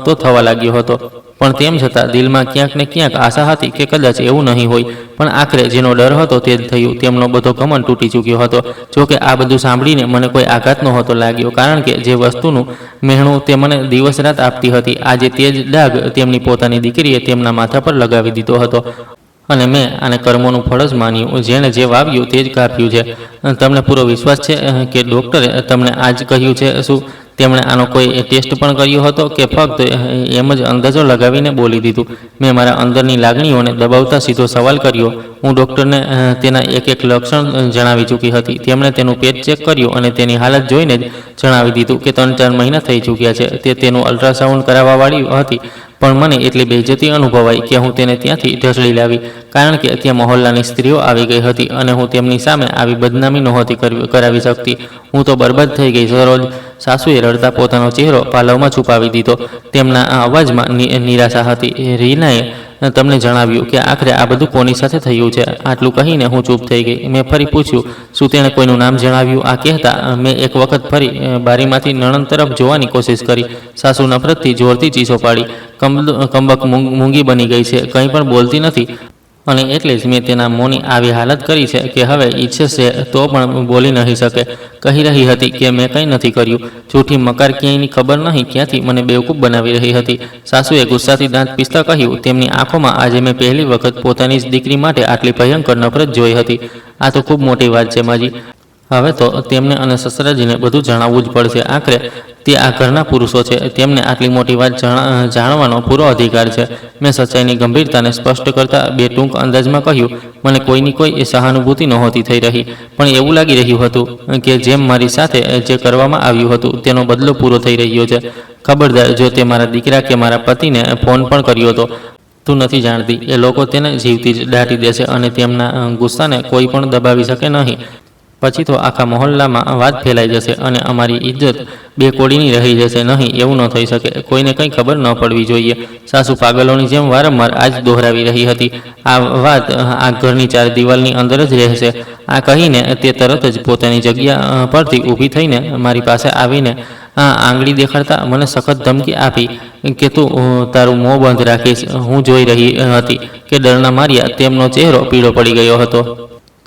તો થવા લાગ્યો હતો. પણ તેમ છતાં દિલમાં ક્યાંક ને ક્યાંક આશા હતી કે કદાચ એવું નહીં હોય. પણ આખરે જેનો ડર હતો તે જ થયું. તેમનો બધો ઘમંડ તૂટી ચૂક્યો હતો. જોકે આ બધું સાંભળીને મને કોઈ આઘાત નહોતો લાગ્યો, કારણ કે જે વસ્તુનું મહેણું તે મને દિવસ રાત આપતી હતી, આજે તે જ ડાઘ તેમની પોતાની દીકરીએ તેમના માથા પર લગાવી દીધો હતો. અને મેં આને કર્મોનું ફળ જ માન્યું. જેણે જે વાવ્યું તે જ કાપ્યું છે. તમને પૂરો વિશ્વાસ છે કે ડૉક્ટરે તમને આ જ કહ્યું છે? શું તેમણે આનો કોઈ ટેસ્ટ પણ કર્યો હતો કે ફક્ત એમ જ અંદાજો લગાવીને બોલી દીધું? મેં મારા અંદરની લાગણીઓને દબાવતા સીધો સવાલ કર્યો. હું ડૉક્ટરને તેના એક લક્ષણ જણાવી ચૂકી હતી. તેમણે તેનું પેટ ચેક કર્યું અને તેની હાલત જોઈને જ જણાવી દીધું કે 3-4 મહિના થઈ ચૂક્યા છે. તે તેનું અલ્ટ્રાસાઉન્ડ કરાવવાવાળી હતી, પણ મને એટલી બેઇજ્જતી અનુભવાઈ કે હું તેને ત્યાંથી ઢસડી લાવી, કારણ કે ત્યાં મહોલ્લાની સ્ત્રીઓ આવી ગઈ હતી અને હું તેમની સામે આવી બદનામી નહોતી કરાવી શકતી. હું તો બરબાદ થઈ ગઈ. સરોજ, સાસુએ રડતા પોતાનો ચહેરો પાલવમાં છુપાવી દીધો. તેમના અવાજમાં નિરાશા હતી. રીનાએ તમને જણાવ્યું કે આખરે આ બધું કોની સાથે થયું છે? આટલું કહીને હું ચૂપ થઈ ગઈ. મેં ફરી પૂછ્યું, શું તેણે કોઈનું નામ જણાવ્યું? આ કહેતા મેં એક વખત ફરી બારીમાંથી નણંદ તરફ જોવાની કોશિશ કરી. સાસુ નફરતથી જોરથી ચીસો પાડી. કમબક મૂંગી બની ગઈ છે, કંઈ પણ બોલતી નથી. અને એટલે જ મેં તેના મોંની આવી હાલત કરી છે કે હવે ઈચ્છે છે તો પણ બોલી નહીં શકે. કહી રહી હતી કે મેં કંઈ નથી કર્યું. જૂઠી મકાર ક્યાંયની ખબર નહીં ક્યાંથી મને બેવકૂફ બનાવી રહી હતી. સાસુએ ગુસ્સાથી દાંત પીસતા કહ્યું, તેમની આંખોમાં આજે મેં પહેલી વખત પોતાની જ દીકરી માટે આટલી ભયંકર નફરત જોઈ હતી. આ તો ખૂબ મોટી વાત છે માજી. હવે તો તેમને અને સસરાજીને બધું જણાવવું જ પડશે. આખરે તે આ ઘરના પુરુષો છે. તેમને આટલી મોટી વાત જાણવાનો પૂરો અધિકાર છે. મેં સચ્ચાઈની ગંભીરતાને સ્પષ્ટ કરતા બે ટૂંક અંદાજમાં કહ્યું, મને કોઈની કોઈ સહાનુભૂતિ નહોતી થઈ રહી, પણ એવું લાગી રહ્યું હતું કે જેમ મારી સાથે જે કરવામાં આવ્યું હતું તેનો બદલો પૂરો થઈ રહ્યો છે. ખબરદાર, જો તે મારા દીકરા કે મારા પતિને ફોન પણ કર્યો હતો, તું નથી જાણતી, એ લોકો તેને જીવતી જ દાટી દેશે અને તેમના ગુસ્સાને કોઈ પણ દબાવી શકે નહીં. પછી તો આખા મહોલ્લામાં વાત ફેલાઈ જશે અને અમારી ઇજ્જત બે કોડીની રહી જશે નહીં. એવું ન થઈ શકે. કોઈને કંઈ ખબર ન પડવી જોઈએ. સાસુ પાગલોની જેમ વારંવાર આજ દોહરાવી રહી હતી. આ વાત આ ઘરની 4 દિવાલની અંદર જ રહેશે. આ કહીને તે તરત જ પોતાની જગ્યા પરથી ઊભી થઈને મારી પાસે આવીને આંગળી દેખાડતા મને સખત ધમકી આપી કે તું તારું મોં બંધ રાખીશ. હું જોઈ રહી હતી કે ડરના માર્યા તેમનો ચહેરો પીળો પડી ગયો હતો.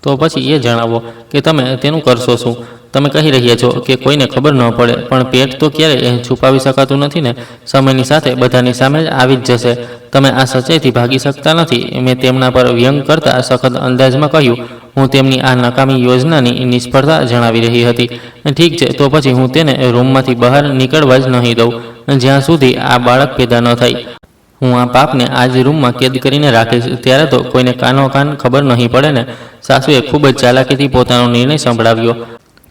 તો પછી એ જણાવો કે તમે તેનું કરશો શું? તમે કહી રહ્યા છો કે કોઈને ખબર ન પડે, પણ પેટ તો ક્યારેય છુપાવી શકાતું નથી ને? સમયની સાથે બધાની સામે જ આવી જ જશે. તમે આ સચ્ચાઈથી ભાગી શકતા નથી. મેં તેમના પર વ્યંગ કરતા સખત અંદાજમાં કહ્યું. હું તેમની આ નકામી યોજનાની નિષ્ફળતા જણાવી રહી હતી. ઠીક છે, તો પછી હું તેને રૂમમાંથી બહાર નીકળવા જ નહીં દઉં જ્યાં સુધી આ બાળક પેદા ન થાય. હું આ પાપને આજ રૂમમાં કેદ કરીને રાખીશ. ત્યારે તો કોઈને કાનો કાન ખબર નહીં પડે ને? સાસુએ ખૂબ જ ચાલાકીથી પોતાનો નિર્ણય સંભળાવ્યો.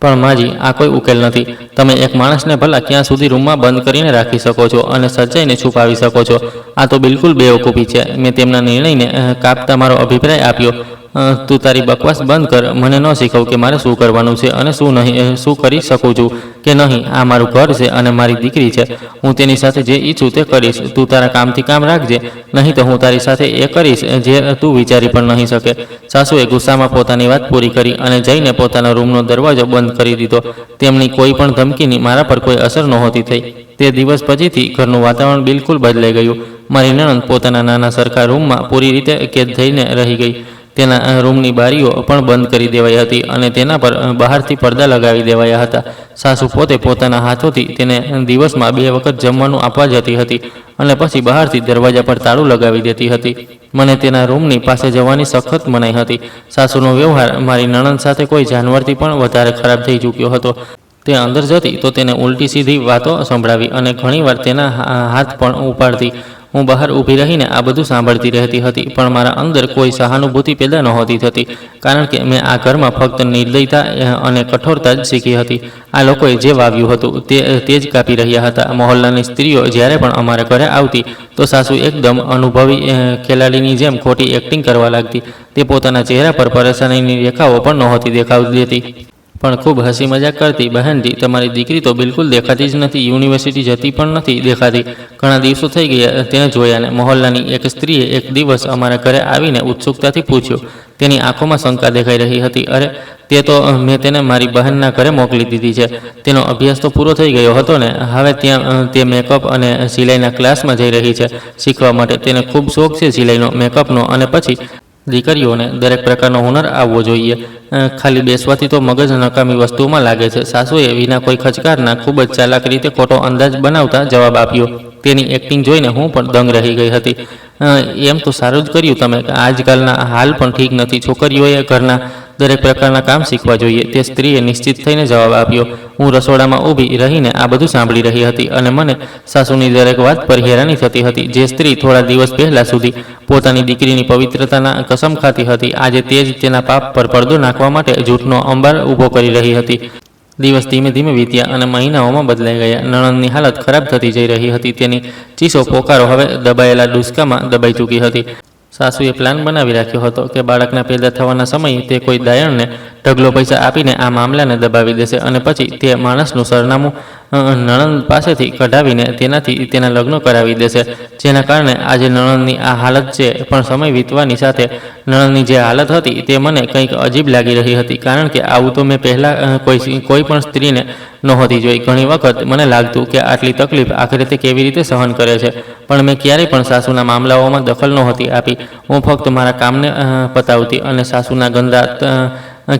પણ માજી, આ કોઈ ઉકેલ નથી. તમે એક માણસને ભલા ક્યાં સુધી રૂમમાં બંધ કરીને રાખી શકો છો અને સચ્ચાઈને છુપાવી શકો છો? આ તો બિલકુલ બેવકૂફી છે. મેં તેમના નિર્ણયને કાપતા મારો અભિપ્રાય આપ્યો. તું તારી બકવાસ બંધ કર, મને ન શીખવ કે મારે શું કરવાનું છે અને શું કરી શકું છું કે નહીં. આ મારું ઘર છે અને મારી દીકરી છે. હું તેની સાથે જે ઈચ્છું તે કરીશ. તું તારા કામથી કામ રાખજે, નહીં તો હું તારી સાથે એ કરીશ જે તું વિચારી પણ નહીં શકે. સાસુએ ગુસ્સામાં પોતાની વાત પૂરી કરી અને જઈને પોતાના રૂમનો દરવાજો બંધ કરી દીધો. તેમની કોઈ પણ ધમકીની મારા પર કોઈ અસર નહોતી થઈ. તે દિવસ પછીથી ઘરનું વાતાવરણ બિલકુલ બદલાઈ ગયું. મારી નણંદ પોતાના નાના સરખા રૂમમાં પૂરી રીતે કેદ થઈને રહી ગઈ. તેના રૂમની બારીઓ પણ બંધ કરી દેવાઈ હતી અને તેના પર બહારથી પડદા લગાવી દેવાયા હતા. સાસુ પોતે પોતાના હાથોથી તેને દિવસમાં 2 વખત જમવાનું આપવા જતી હતી અને પછી બહારથી દરવાજા પર તાળું લગાવી દેતી હતી. મને તેના રૂમની પાસે જવાની સખત મનાઈ હતી. સાસુનો વ્યવહાર મારી નણંદ સાથે કોઈ જાનવરથી પણ વધારે ખરાબ થઈ ચૂક્યો હતો. તે અંદર જતી તો તેને ઉલટી સીધી વાતો સંભળાવી અને ઘણીવાર તેના હાથ પણ ઉપાડતી. હું બહાર ઊભી રહીને આ બધું સાંભળતી રહેતી હતી, પણ મારા અંદર કોઈ સહાનુભૂતિ પેદા નહોતી થતી, કારણ કે મેં આ ઘરમાં ફક્ત નિર્દયતા અને કઠોરતા જ શીખી હતી. આ લોકોએ જે વાવ્યું હતું તે જ કાપી રહ્યા હતા. મહોલ્લાની સ્ત્રીઓ જ્યારે પણ અમારા ઘરે આવતી તો સાસુ એકદમ અનુભવી ખેલાડીની જેમ ખોટી એક્ટિંગ કરવા લાગતી. તે પોતાના ચહેરા પર પરેશાનીની રેખાઓ પણ નહોતી દેખાવી દેતી, પણ ખૂબ હસી મજાક કરતી. બહેનજી, તમારી દીકરી તો બિલકુલ દેખાતી જ નથી. યુનિવર્સિટી જતી પણ નથી દેખાતી. ઘણા દિવસો થઈ ગયા તેને જોયાને. મહોલ્લાની એક સ્ત્રીએ એક દિવસ અમારા ઘરે આવીને ઉત્સુકતાથી પૂછ્યું. તેની આંખોમાં શંકા દેખાઈ રહી હતી. અરે, તે તો મેં તેને મારી બહેનના ઘરે મોકલી દીધી છે. તેનો અભ્યાસ તો પૂરો થઈ ગયો હતો ને. હવે ત્યાં તે મેકઅપ અને સિલાઈના ક્લાસમાં જઈ રહી છે શીખવા માટે. તેને ખૂબ શોખ છે સિલાઈનો, મેકઅપનો. અને પછી દીકરીઓને દરેક પ્રકારનો હુનર આવવો જોઈએ. ખાલી બેસવાથી તો મગજ નકામી વસ્તુમાં લાગે છે. સાસુએ વિના કોઈ ખચકારના ખૂબ જ ચાલાક રીતે ખોટો અંદાજ બનાવતા જવાબ આપ્યો. તેની એક્ટિંગ જોઈને હું પણ દંગ રહી ગઈ હતી. એમ તો સારું જ કર્યું તમે. આજકાલના હાલ પણ ઠીક નથી. છોકરીઓએ ઘરના દરેક પ્રકારના કામ શીખવા જોઈએ, તે સ્ત્રીએ નિશ્ચિત થઈને જવાબ આપ્યો. હું રસોડામાં ઊભી રહીને આ બધું સાંભળી રહી હતી અને મને સાસુની દરેક વાત પર હેરાની થતી હતી. જે સ્ત્રી થોડા દિવસ પહેલાં સુધી પોતાની દીકરીની પવિત્રતાના કસમ ખાતી હતી, આજે તે જ તેના પાપ પર પડદો નાખવા માટે જૂઠનો અંબાર ઊભો કરી રહી હતી. દિવસ ધીમે ધીમે વીત્યા અને મહિનાઓમાં બદલાઈ ગયા. નણંદની હાલત ખરાબ થતી જઈ રહી હતી. તેની ચીસો પોકારો હવે દબાયેલા ડુસકામાં દબાઈ ચૂકી હતી. સાસુએ પ્લાન બનાવી રાખ્યો હતો કે બાળકના પેદા થવાના સમયે તે કોઈ દાયણને ઢગલો પૈસા આપીને આ મામલાને દબાવી દેશે અને પછી તે માણસનું સરનામું નણંદ પાસેથી કઢાવીને તેનાથી તેના લગ્ન કરાવી દેશે, જેના કારણે આજે નણંદની આ હાલત છે. પણ સમય વીતવાની સાથે નણંદની જે હાલત હતી તે મને કંઈક અજીબ લાગી રહી હતી, કારણ કે આવું તો મેં પહેલાં કોઈ પણ સ્ત્રીને નહોતી જોઈ. ઘણી વખત મને લાગતું કે આટલી તકલીફ આખરે તે કેવી રીતે સહન કરે છે, પણ મેં ક્યારેય પણ સાસુના મામલાઓમાં દખલ નહોતી આપી. હું ફક્ત મારા કામને પતાવતી અને સાસુના ગંદા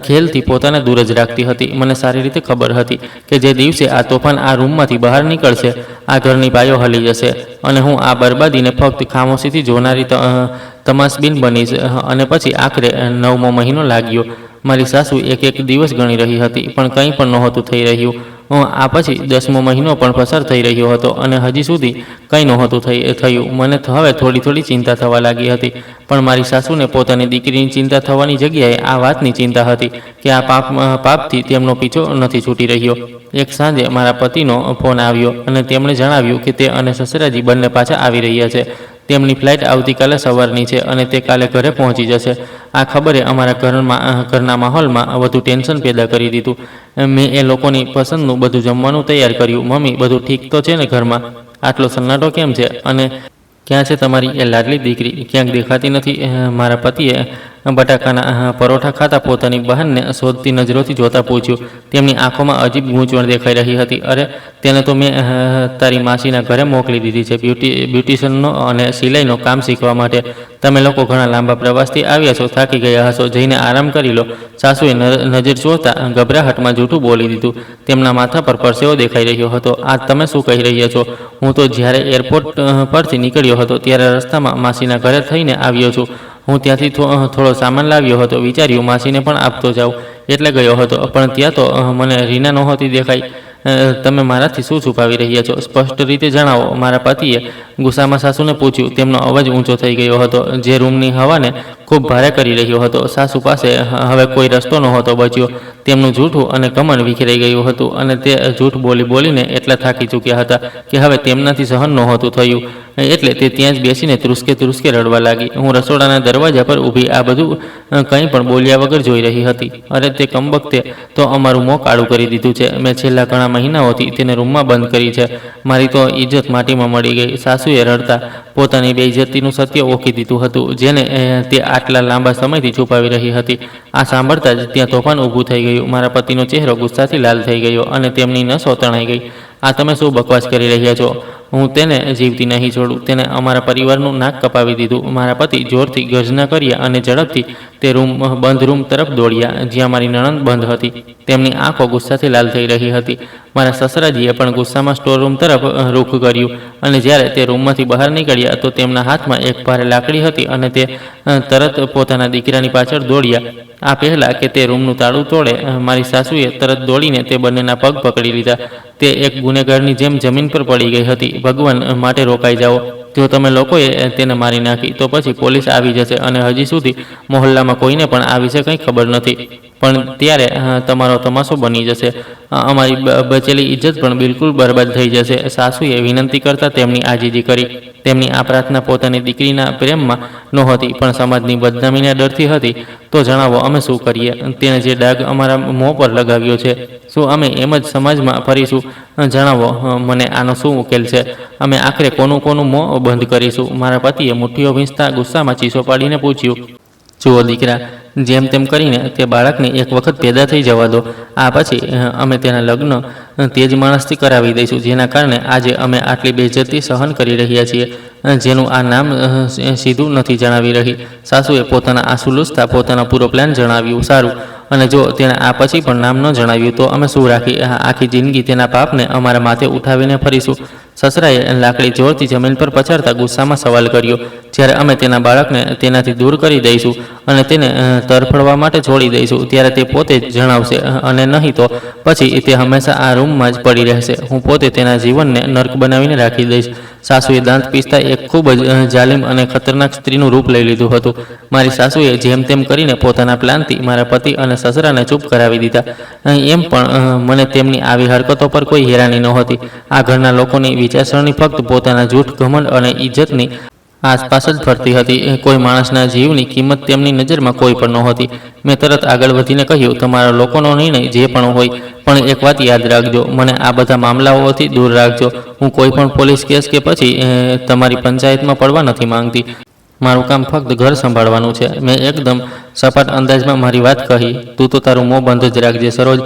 ખેલથી પોતાને દૂર જ રાખતી હતી. મને સારી રીતે ખબર હતી કે જે દિવસે આ તોફાન આ રૂમમાંથી બહાર નીકળશે, આ ઘરની પાયો હલી જશે અને હું આ બરબાદીને ફક્ત ખામોશીથી જોનારી તમાશબીન બનીશ. અને પછી આખરે 9મો મહિનો લાગ્યો. મારી સાસુ એક દિવસ ગણી રહી હતી, પણ કંઈ પણ નહોતું થઈ રહ્યું. આ પછી 10મો મહિનો પણ પસાર થઈ રહ્યો હતો અને હજી સુધી કંઈ નહોતું થયું. મને હવે થોડી ચિંતા થવા લાગી હતી, પણ મારી સાસુને પોતાની દીકરીની ચિંતા થવાની જગ્યાએ આ વાતની ચિંતા હતી કે આ પાપથી તેમનો પીછો નથી છૂટી રહ્યો. એક સાંજે મારા પતિનો ફોન આવ્યો અને તેમણે જણાવ્યું કે તે અને સસરાજી બંને પાછા આવી રહ્યા છે. તેમની ફ્લાઇટ આવતીકાલે સવારની છે અને તે કાલે ઘરે પહોંચી જશે. આ ખબરે અમારા ઘરના માહોલમાં વધુ ટેન્શન પેદા કરી દીધું. મેં એ લોકોની પસંદનું બધું જમવાનું તૈયાર કર્યું. મમ્મી, બધું ઠીક તો છે ને ઘરમાં? આટલો સન્નાટો કેમ છે? અને ક્યાં છે તમારી એ લાડલી દીકરી? ક્યાંક દેખાતી નથી. મારા પતિએ બટાકાના પરોઠા ખાતા પોતાની બહેનને શોધતી નજરોથી જોતા પૂછ્યું. તેમની આંખોમાં અજીબ ગૂંચવણ દેખાઈ રહી હતી. અરે, તેને તો મેં તારી માસીના ઘરે મોકલી દીધી છે, બ્યુટિશિયનનો અને સિલાઈનો કામ શીખવા માટે. તમે લોકો ઘણા લાંબા પ્રવાસથી આવ્યા છો, થાકી ગયા હશો, જઈને આરામ કરી લો. સાસુએ નજર જોતા ગભરાહટમાં જૂઠું બોલી દીધું. તેમના માથા પર પરસેવો દેખાઈ રહ્યો હતો. આ તમે શું કહી રહ્યા છો? હું તો જ્યારે એરપોર્ટ પરથી નીકળ્યો હતો ત્યારે રસ્તામાં માસીના ઘરે થઈને આવ્યો છું. હું ત્યાંથી થોડો સામાન લાવ્યો હતો. વિચાર્યું માસીને પણ આપતો જાઉં એટલે ગયો હતો, પણ ત્યાં તો મને રીના નહોતી દેખાઈ. તમે મારાથી શું છુપાવી રહ્યા છો? સ્પષ્ટ રીતે જણાવો. મારા પતિએ ગુસ્સામાં સાસુને પૂછ્યું. તેમનો અવાજ ઊંચો થઈ ગયો હતો, જે રૂમની હવાને ખૂબ ભારે કરી રહ્યો હતો. સાસુ પાસે હવે કોઈ રસ્તો નહોતો બચ્યો. તેમનું જૂઠું અને કમળ વિખેરાઈ ગયું હતું અને તે જૂઠ બોલીને એટલા થાકી ચૂક્યા હતા કે હવે તેમનાથી સહન નહોતું થયું. એટલે તે ત્યાં જ બેસીને ત્રુસકે રડવા લાગી. હું રસોડાના દરવાજા પર ઊભી આ બધું કંઈ પણ બોલ્યા વગર જોઈ રહી હતી. અરે તે કમબખ્તે તો અમારું મોં કાળું કરી દીધું છે. મેં છેલ્લા ઘણા મહિનાઓથી તેને રૂમમાં બંધ કરી છે. મારી તો ઇજ્જત માટીમાં મળી ગઈ. સાસુએ રડતા પોતાની બેઇજ્જતીનું સત્ય ઓળખી દીધું હતું, જેને તે આટલા લાંબા સમયથી છુપાવી રહી હતી. આ સાંભળતા જ ત્યાં તોફાન ઊભું થઈ ગયું. મારા પતિનો ચહેરો ગુસ્સાથી લાલ થઈ ગયો અને તેમની નસો તણાઈ ગઈ. આ તમે શું બકવાસ કરી રહ્યા છો? હું તેને જીવતી નહીં છોડું. તેને અમારા પરિવારનું નાક કપાવી દીધું. મારા પતિ જોરથી ગર્જના કર્યા અને ઝડપથી તે બંધ રૂમ તરફ દોડ્યા જ્યાં મારી નણંદ બંધ હતી. તેમની આંખો ગુસ્સાથી લાલ થઈ રહી હતી. મારા સસરાજીએ પણ ગુસ્સામાં સ્ટોર રૂમ તરફ રૂખ કર્યું અને જ્યારે તે રૂમમાંથી બહાર નીકળ્યા તો તેમના હાથમાં એક ભારે લાકડી હતી અને તે તરત પોતાના દીકરાની પાછળ દોડ્યા. આ પહેલાં કે તે રૂમનું તાળું તોડે, મારી સાસુએ તરત દોડીને તે બંનેના પગ પકડી લીધા. તે એક ગુનેગારની જેમ જમીન પર પડી ગઈ હતી. ભગવાન માટે રોકાઈ જાઓ. જો તમે લોકોએ તેને મારી નાખી તો પછી પોલીસ આવી જશે અને હજી સુધી મોહલ્લામાં કોઈને પણ આ વિશે કંઈ ખબર નથી. પણ ત્યારે તમારો તમાશો બની જશે. અમારી બચેલી ઇજ્જત પણ બિલકુલ બરબાદ થઈ જશે. સાસુએ વિનંતી કરતાં તેમની આજીજી કરી. તેમની આ પ્રાર્થના પોતાની દીકરીના પ્રેમમાં નહોતી પણ સમાજની બદનામીના ડરથી હતી. તો જણાવો અમે શું કરીએ? તેને જે ડાઘ અમારા મોં પર લગાવ્યો છે, શું અમે એમ જ સમાજમાં ફરીશું? જણાવો મને આનો શું ઉકેલ છે? અમે આખરે કોનું મોં બંધ કરીશું? મારા પતિએ મુઠ્ઠીઓ વીંચતા ગુસ્સામાં ચીસો પાડીને પૂછ્યું, જુઓ દીકરા, જેમ તેમ કરીને તે બાળકને એક વખત પેદા થઈ જવા દો. આ પછી અમે તેના લગ્ન તે જ માણસથી કરાવી દઈશું જેના કારણે આજે અમે આટલી બેઇજ્જતી સહન કરી રહ્યા છીએ, જેનું આ નામ સીધું નથી જણાવી રહી. સાસુએ પોતાના આંસુ લૂછતા પોતાનો પૂરો પ્લાન જણાવ્યું. સારું, અને જો તેણે આ પછી પણ નામ ન જણાવ્યું તો અમે શું રાખી? આખી જિંદગી તેના પાપને અમારા માથે ઉઠાવીને ફરીશું. સસરાએ લાકડી જોરથી જમીન પર પછાડતા ગુસ્સામાં સવાલ કર્યો. જ્યારે અમે તેના બાળકને તેનાથી દૂર કરી દઈશું અને તેને તરફડવા માટે છોડી દઈશું ત્યારે તે પોતે જ જણાવશે, અને નહીં તો પછી તે હંમેશા આ રૂમમાં જ પડી રહેશે. હું પોતે તેના જીવનને નર્ક બનાવીને રાખી દઈશ. સાસુએ દાંત પીસતા એક ખૂબ જ જાલિમ અને ખતરનાક સ્ત્રીનું રૂપ લઈ લીધું હતું. મારી સાસુએ જેમ તેમ કરીને પોતાના પ્લાનથી મારા પતિ અને સસરાને ચૂપ કરાવી દીધા. એમ પણ મને તેમની આવી હરકતો પર કોઈ હેરાની નહોતી. આ ઘરના લોકોની વિચારસરણી ફક્ત પોતાના જૂઠ, ઘમંડ અને ઇજ્જતની આસપાસ જ ફરતી હતી. કોઈ માણસના જીવની કિંમત તેમની નજરમાં કોઈ પણ નહોતી. મેં તરત આગળ વધીને કહ્યું, તમારા લોકોનો નિર્ણય જે પણ હોય, પણ એક વાત યાદ રાખજો, મને આ બધા મામલાઓથી દૂર રાખજો. હું કોઈ પણ પોલીસ કેસ કે પછી તમારી પંચાયતમાં પડવા નથી માંગતી. મારું કામ ફક્ત ઘર સંભાળવાનું છે. મેં એકદમ સપાટ અંદાજમાં મારી વાત કહી. તું તો તારું મોં બંધ જ રાખજે સરોજ.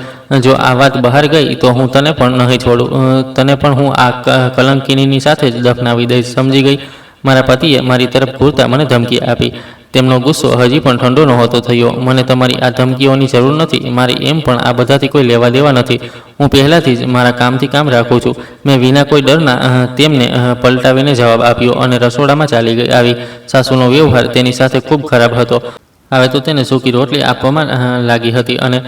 જો આ વાત બહાર ગઈ તો હું તને પણ નહીં છોડું. તને પણ હું આ કલંકિનીની સાથે જ દફનાવી દઈશ, સમજી ગઈ? મારા પતિએ મારી તરફ ઘૂરતા મને ધમકી આપી. તેમનો ગુસ્સો હજી પણ ઠંડો નહોતો થયો. મને તમારી આ ધમકીઓની જરૂર નથી. મારી એમ પણ આ બધાથી કોઈ લેવા દેવા નથી. હું પહેલાંથી જ મારા કામથી કામ રાખું છું. મેં વિના કોઈ ડરના તેમને પલટાવીને જવાબ આપ્યો અને રસોડામાં ચાલી આવી. સાસુનો વ્યવહાર તેની સાથે ખૂબ ખરાબ હતો. હવે તો તેને સૂકી રોટલી આપવામાં લાગી હતી અને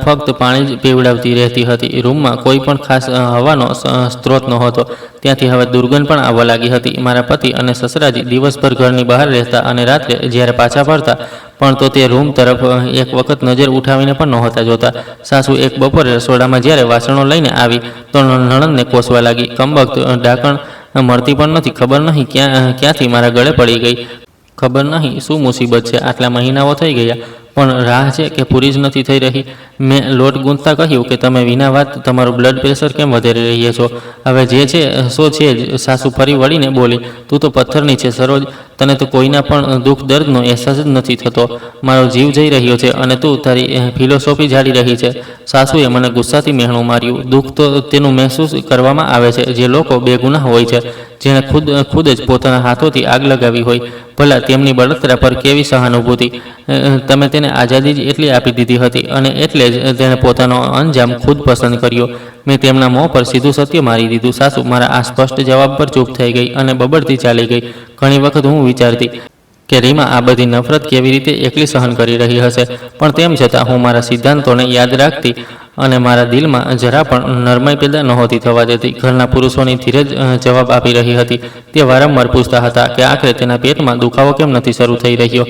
ફક્ત પાણી જ પીવડાવતી રહેતી હતી. રૂમમાં કોઈ પણ ખાસ હવાનો સ્ત્રોત નહોતો. ત્યાંથી હવે દુર્ગંધ પણ આવવા લાગી હતી. મારા પતિ અને સસરાજી દિવસભર ઘરની બહાર રહેતા અને રાત્રે જ્યારે પાછા ફરતા પણ તો તે રૂમ તરફ એક વખત નજર ઉઠાવીને પણ નહોતા જોતા. સાસુ એક બપોરે રસોડામાં જ્યારે વાસણો લઈને આવી તો નણંદને કોસવા લાગી. કમબખ્ત ઢાંકણ મળતી પણ નથી. ખબર નહીં ક્યાંથી મારા ગળે પડી ગઈ. ખબર નહીં શું મુસીબત છે. આટલા મહિનાઓ થઈ ગયા પણ રાહ છે કે પૂરી જ નથી થઈ રહી. મેં લોટ ગૂંથતા કહ્યું કે તમે વિના વાત તમારું બ્લડ પ્રેશર કેમ વધારી રહ્યા છો? હવે જે છે સો છે જ. સાસુ ફરી વળીને બોલી, તું તો પથ્થરની છે સરોજ. તને તો કોઈના પણ દુઃખ દર્દનો અહેસાસ જ નથી થતો. મારો જીવ જઈ રહ્યો છે અને તું તારી ફિલોસોફી ઝાડી રહી છે. સાસુએ મને ગુસ્સાથી મહેણું માર્યું. દુઃખ તો તેનું મહેસૂસ કરવામાં આવે છે જે લોકો બેગુનાહ હોય છે, જેણે ખુદ જ પોતાના હાથોથી આગ લગાવી હોય. ભલા તેમની બળતરા પર કેવી સહાનુભૂતિ. તમે તેને આઝાદી જ એટલી આપી દીધી હતી અને એટલે જ તેણે પોતાનો અંજામ ખુદ પસંદ કર્યો. મેં તેમના મોં પર સીધું સત્ય મારી દીધું. સાસુ મારા આ સ્પષ્ટ જવાબ પર ચૂપ થઈ ગઈ અને બબડતી ચાલી ગઈ. ઘણી વખત હું વિચારતી કે રીમા આ બધી નફરત કેવી રીતે એકલી સહન કરી રહી હશે, પણ તેમ છતાં હું મારા સિદ્ધાંતોને યાદ રાખતી અને મારા દિલમાં જરા પણ નરમાઈ પેદા નહોતી થવા દેતી. ઘરના પુરુષોની ધીરજ જવાબ આપી રહી હતી. તે વારંવાર પૂછતા હતા કે આખરે તેના પેટમાં દુખાવો કેમ નથી શરૂ થઈ રહ્યો.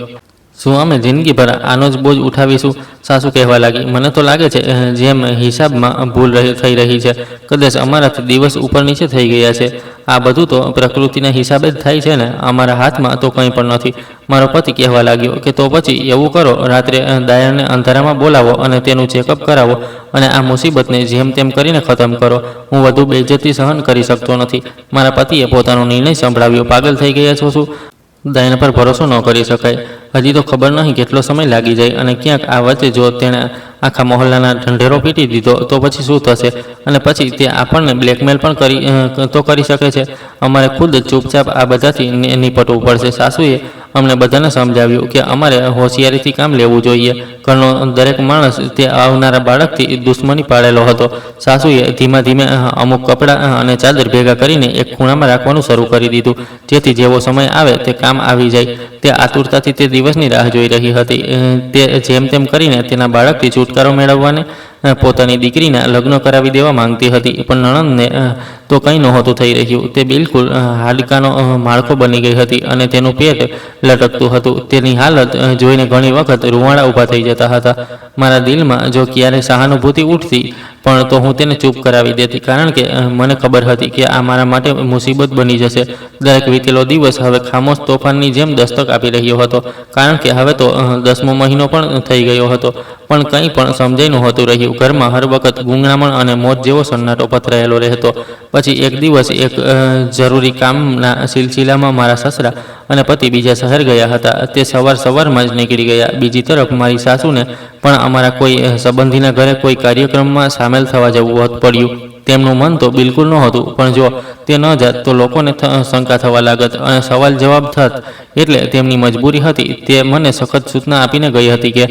શું અમે જિંદગીભર આનો જ બોજ ઉઠાવીશું? સાસુ કહેવા લાગી. મને તો લાગે છે જેમ હિસાબમાં ભૂલ થઈ રહી છે. કદાચ અમારાથી દિવસ ઉપર નીચે થઈ ગયા છે. આ બધું તો પ્રકૃતિના હિસાબે જ થાય છે ને, અમારા હાથમાં તો કંઈ પણ નથી. મારો પતિ કહેવા લાગ્યો કે તો પછી એવું કરો, રાત્રે દાયણને અંધારામાં બોલાવો અને તેનું ચેકઅપ કરાવો અને આ મુસીબતને જેમ તેમ કરીને ખતમ કરો. હું વધુ બેઇજ્જતી સહન કરી શકતો નથી. મારા પતિએ પોતાનો નિર્ણય સંભળાવ્યો. પાગલ થઈ ગયા છો શું? દાયણ પર ભરોસો ન કરી શકાય. હજી તો ખબર નહીં કેટલો સમય લાગી જાય, અને ક્યાંક આ વચ્ચે જો તેણે આખા મહોલ્લાના ઢંઢેરો પીટી દીધો તો પછી શું થશે? અને પછી તે આપણને બ્લેકમેલ પણ કરી શકે છે. અમારે ખુદ ચૂપચાપ આ બધાથી નિપટવું પડશે. સાસુએ અમને બધાને સમજાવ્યું કે અમારે હોશિયારીથી કામ લેવું જોઈએ. ઘરનો દરેક માણસ તે આવનારા બાળકથી દુશ્મની પાડેલો હતો. સાસુએ ધીમે ધીમે અમુક કપડાં અને ચાદર ભેગા કરીને એક ખૂણામાં રાખવાનું શરૂ કરી દીધું, જેથી જેવો સમય આવે તે કામ આવી જાય. તે આતુરતાથી તે દિવસની રાહ જોઈ રહી હતી. તે જેમ તેમ કરીને તેના બાળકથી છુટકારો મેળવવાને પોતાની દીકરીના લગ્ન કરાવી દેવા માંગતી હતી. પણ નણંદને તો કંઈ નહોતું થઈ રહ્યું. તે બિલકુલ હાડકાનો માળખો બની ગઈ હતી અને તેનું પેટ લટકતું હતું. તેની હાલત જોઈને ઘણી વખત રૂવાડા ઊભા થઈ જતા હતા. મારા દિલમાં જો ક્યારેય સહાનુભૂતિ ઉઠતી પણ તો હું તેને ચૂપ કરાવી દેતી, કારણ કે મને ખબર હતી કે આ મારા માટે મુસીબત બની જશે. દરેક વીતેલો દિવસ હવે ખામોશ તોફાનની જેમ દસ્તક આપી રહ્યો હતો, કારણ કે હવે તો 10મો મહિનો પણ થઈ ગયો હતો. પણ કંઈ પણ સમજાઈ નહોતું રહ્યું. ઘરમાં હર વખત ગૂંગણામણ અને મોત જેવો સન્નાટો પથરાયેલો રહેતો. પછી એક દિવસ એક જરૂરી કામના સિલસિલામાં મારા સસરા અને પતિ બીજા શહેર ગયા હતા. તે સવારમાં જ નીકળી ગયા. બીજી તરફ મારી સાસુને પણ અમારા કોઈ સંબંધીના ઘરે કોઈ કાર્યક્રમમાં સામેલ થવા જવું પડ્યું. તેમનું મન તો બિલકુલ નહોતું, પણ જો તે ન જાત તો લોકોને શંકા થવા લાગત અને સવાલ જવાબ થત. એટલે તેમની મજબૂરી હતી. તે મને સખત સૂચના આપીને ગઈ હતી કે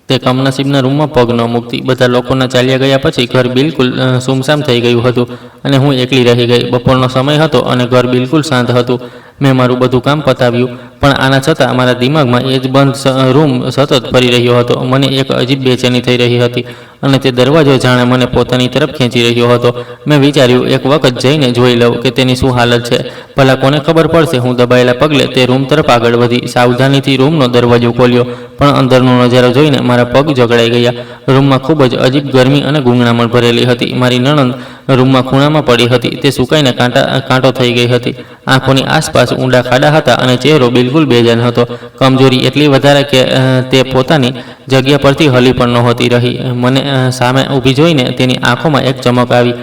તે કમનસીબના રૂમમાં પગ ન મૂકતી. બધા લોકોના ચાલ્યા ગયા પછી ઘર બિલકુલ સુમસામ થઈ ગયું હતું અને હું એકલી રહી ગઈ. બપોરનો સમય હતો અને ઘર બિલકુલ શાંત હતું. મેં મારું બધું કામ પતાવ્યું, પણ આના છતાં મારા દિમાગમાં એ જ બંધ રૂમ સતત ફરી રહ્યો હતો. મને એક અજીબ બેચેની થઈ રહી હતી અને તે દરવાજો જાણે મને પોતાની તરફ ખેંચી રહ્યો હતો. મેં વિચાર્યું એક વખત જઈને જોઈ લઉં કે તેની શું હાલત છે. ભલા કોને ખબર પડશે. હું દબાયેલા પગલે તે રૂમ તરફ આગળ વધી. સાવધાનીથી રૂમનો દરવાજો ખોલ્યો, પણ અંદરનો નજારો જોઈને મારા પગ જકડાઈ ગયા. રૂમમાં ખૂબ જ અજીબ ગરમી અને ગૂંગણામણ ભરેલી હતી. મારી નણંદ રૂમમાં ખૂણામાં પડી હતી. તે સુકાઈને કાંટો થઈ ગઈ હતી. આંખોની આસપાસ ઊંડા ખાડા હતા અને ચહેરો બિલકુલ બેજાન હતો. કમજોરી એટલી વધારે કે તે પોતાની જગ્યા પરથી હલી પણ નહોતી રહી. મને સામે ઊભી જોઈને તેની આંખોમાં એક ચમક આવી.